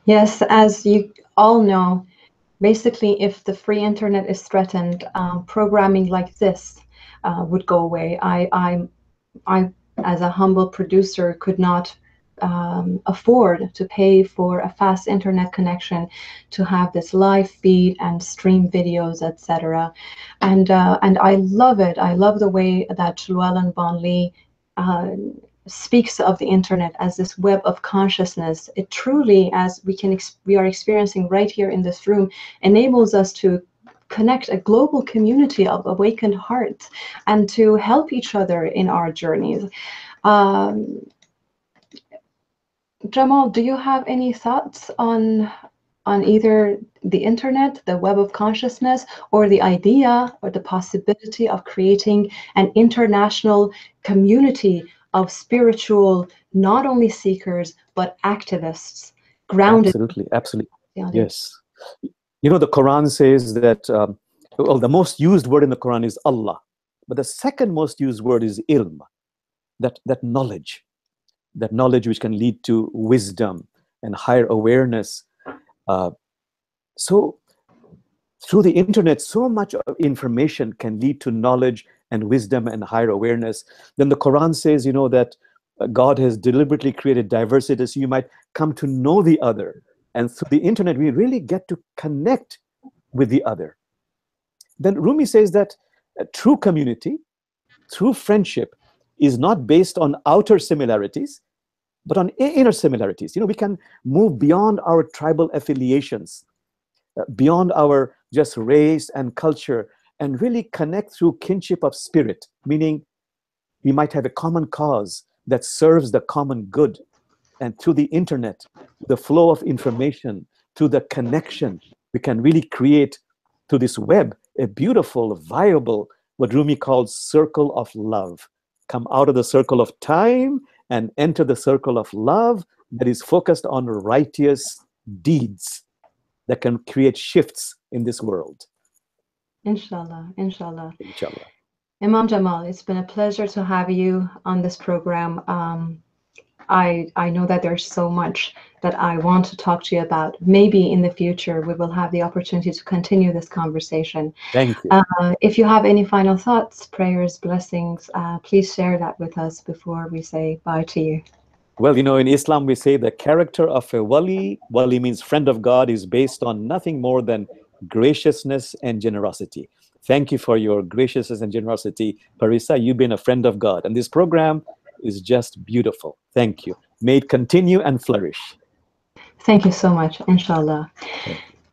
Yes, as you all know, basically, if the free internet is threatened, programming like this would go away. I, as a humble producer, could not afford to pay for a fast internet connection to have this live feed and stream videos, etc. And I love it. I love the way that Llewellyn Bonley speaks of the internet as this web of consciousness. It truly, as we are experiencing right here in this room, enables us to connect a global community of awakened hearts and to help each other in our journeys. Jamal, do you have any thoughts on either the internet, the web of consciousness, or the idea or the possibility of creating an international community of spiritual, not only seekers, but activists grounded? Absolutely, absolutely. Yes. You know, the Quran says that, well, the most used word in the Quran is Allah, but the second most used word is ilm, that knowledge which can lead to wisdom and higher awareness. So through the internet, so much of information can lead to knowledge and wisdom and higher awareness. Then the Quran says, you know, that God has deliberately created diversity so you might come to know the other. And through the internet, we really get to connect with the other. Then Rumi says that true community, true friendship, is not based on outer similarities, but on inner similarities. You know, we can move beyond our tribal affiliations, beyond our just race and culture, and really connect through kinship of spirit, meaning we might have a common cause that serves the common good. And through the internet, the flow of information, through the connection, we can really create, through this web, a beautiful, viable, what Rumi calls circle of love. Come out of the circle of time and enter the circle of love that is focused on righteous deeds that can create shifts in this world. Inshallah, inshallah. Inshallah. Imam Jamal, it's been a pleasure to have you on this program. I know that there's so much that I want to talk to you about. Maybe in the future we will have the opportunity to continue this conversation. Thank you. If you have any final thoughts, prayers, blessings, please share that with us before we say bye to you. Well, you know, in Islam, we say the character of a wali means friend of God, is based on nothing more than graciousness and generosity. Thank you for your graciousness and generosity, Parisa. You've been a friend of God. And this program is just beautiful. Thank you. May it continue and flourish. Thank you so much, inshallah.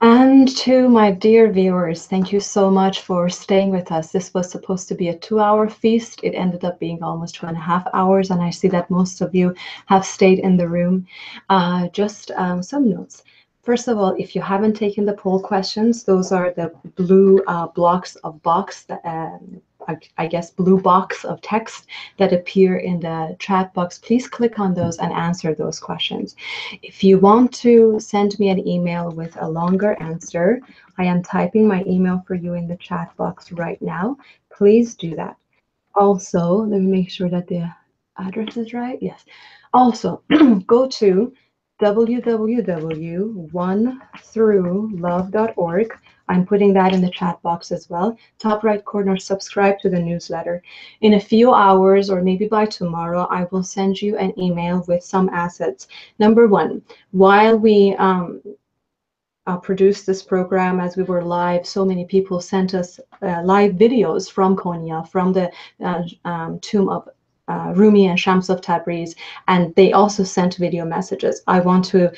And to my dear viewers, thank you so much for staying with us. This was supposed to be a 2-hour feast. It ended up being almost 2.5 hours, and I see that most of you have stayed in the room. Just some notes. First of all, if you haven't taken the poll questions, those are the blue blocks of box, I guess blue box of text that appear in the chat box. Please click on those and answer those questions. If you want to send me an email with a longer answer, I am typing my email for you in the chat box right now. Please do that. Also, let me make sure that the address is right. Yes. Also, go to www.onethroughlove.org. I'm putting that in the chat box as well. Top right corner, subscribe to the newsletter. In a few hours, or maybe by tomorrow, I will send you an email with some assets. Number one, while we produced this program, as we were live, so many people sent us live videos from Konya, from the tomb of Rumi and Shams of Tabriz, and they also sent video messages. I want to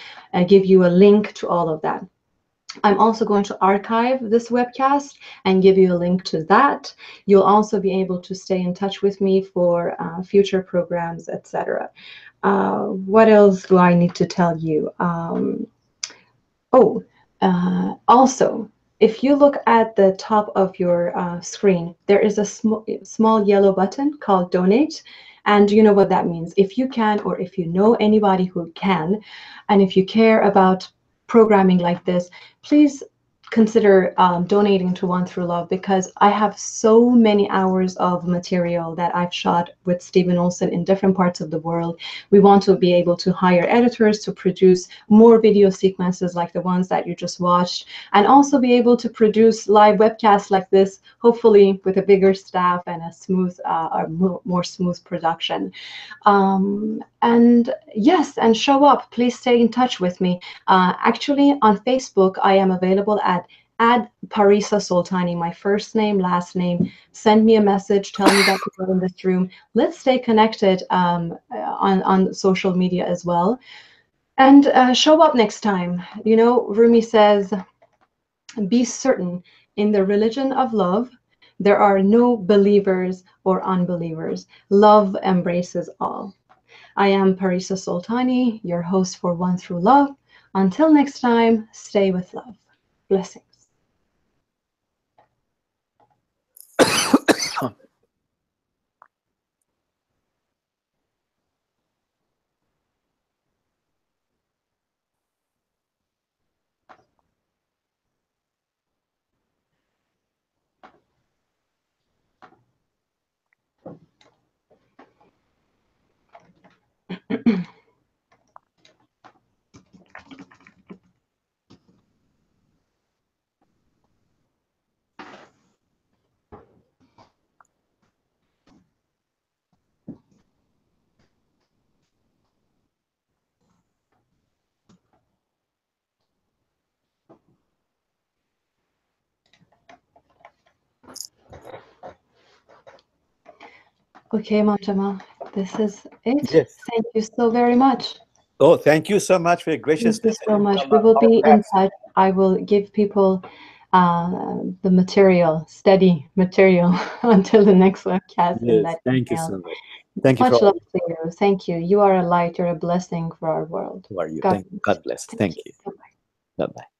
give you a link to all of that. I'm also going to archive this webcast and give you a link to that. You'll also be able to stay in touch with me for future programs, etc. What else do I need to tell you? Also, if you look at the top of your screen, there is a small yellow button called Donate. And you know what that means. If you can, or if you know anybody who can, and if you care about programming like this, please consider donating to One Through Love, because I have so many hours of material that I've shot with Stephen Olson in different parts of the world. We want to be able to hire editors to produce more video sequences like the ones that you just watched, and also be able to produce live webcasts like this, hopefully with a bigger staff and a smooth, more smooth production. And yes, and show up. Please stay in touch with me. Actually, on Facebook, I am available at Parisa Soltani, my first name, last name. Send me a message. Tell me that you're in this room. Let's stay connected on social media as well. And show up next time. You know, Rumi says, be certain in the religion of love, there are no believers or unbelievers. Love embraces all. I am Parisa Soltani, your host for One Through Love. Until next time, stay with love. Blessings. Okay, Manjama, this is it. Yes. Thank you so very much. Oh, thank you so much for your Thank graciousness. you so much. We will be in touch. I will give people the material, steady material, until the next webcast in Yes, that thank you email. so much. Thank you Much for love all to you. Thank you. You are a light. You're a blessing for our world. who are you. God, God bless. Thank you. Bye-bye. Bye-bye.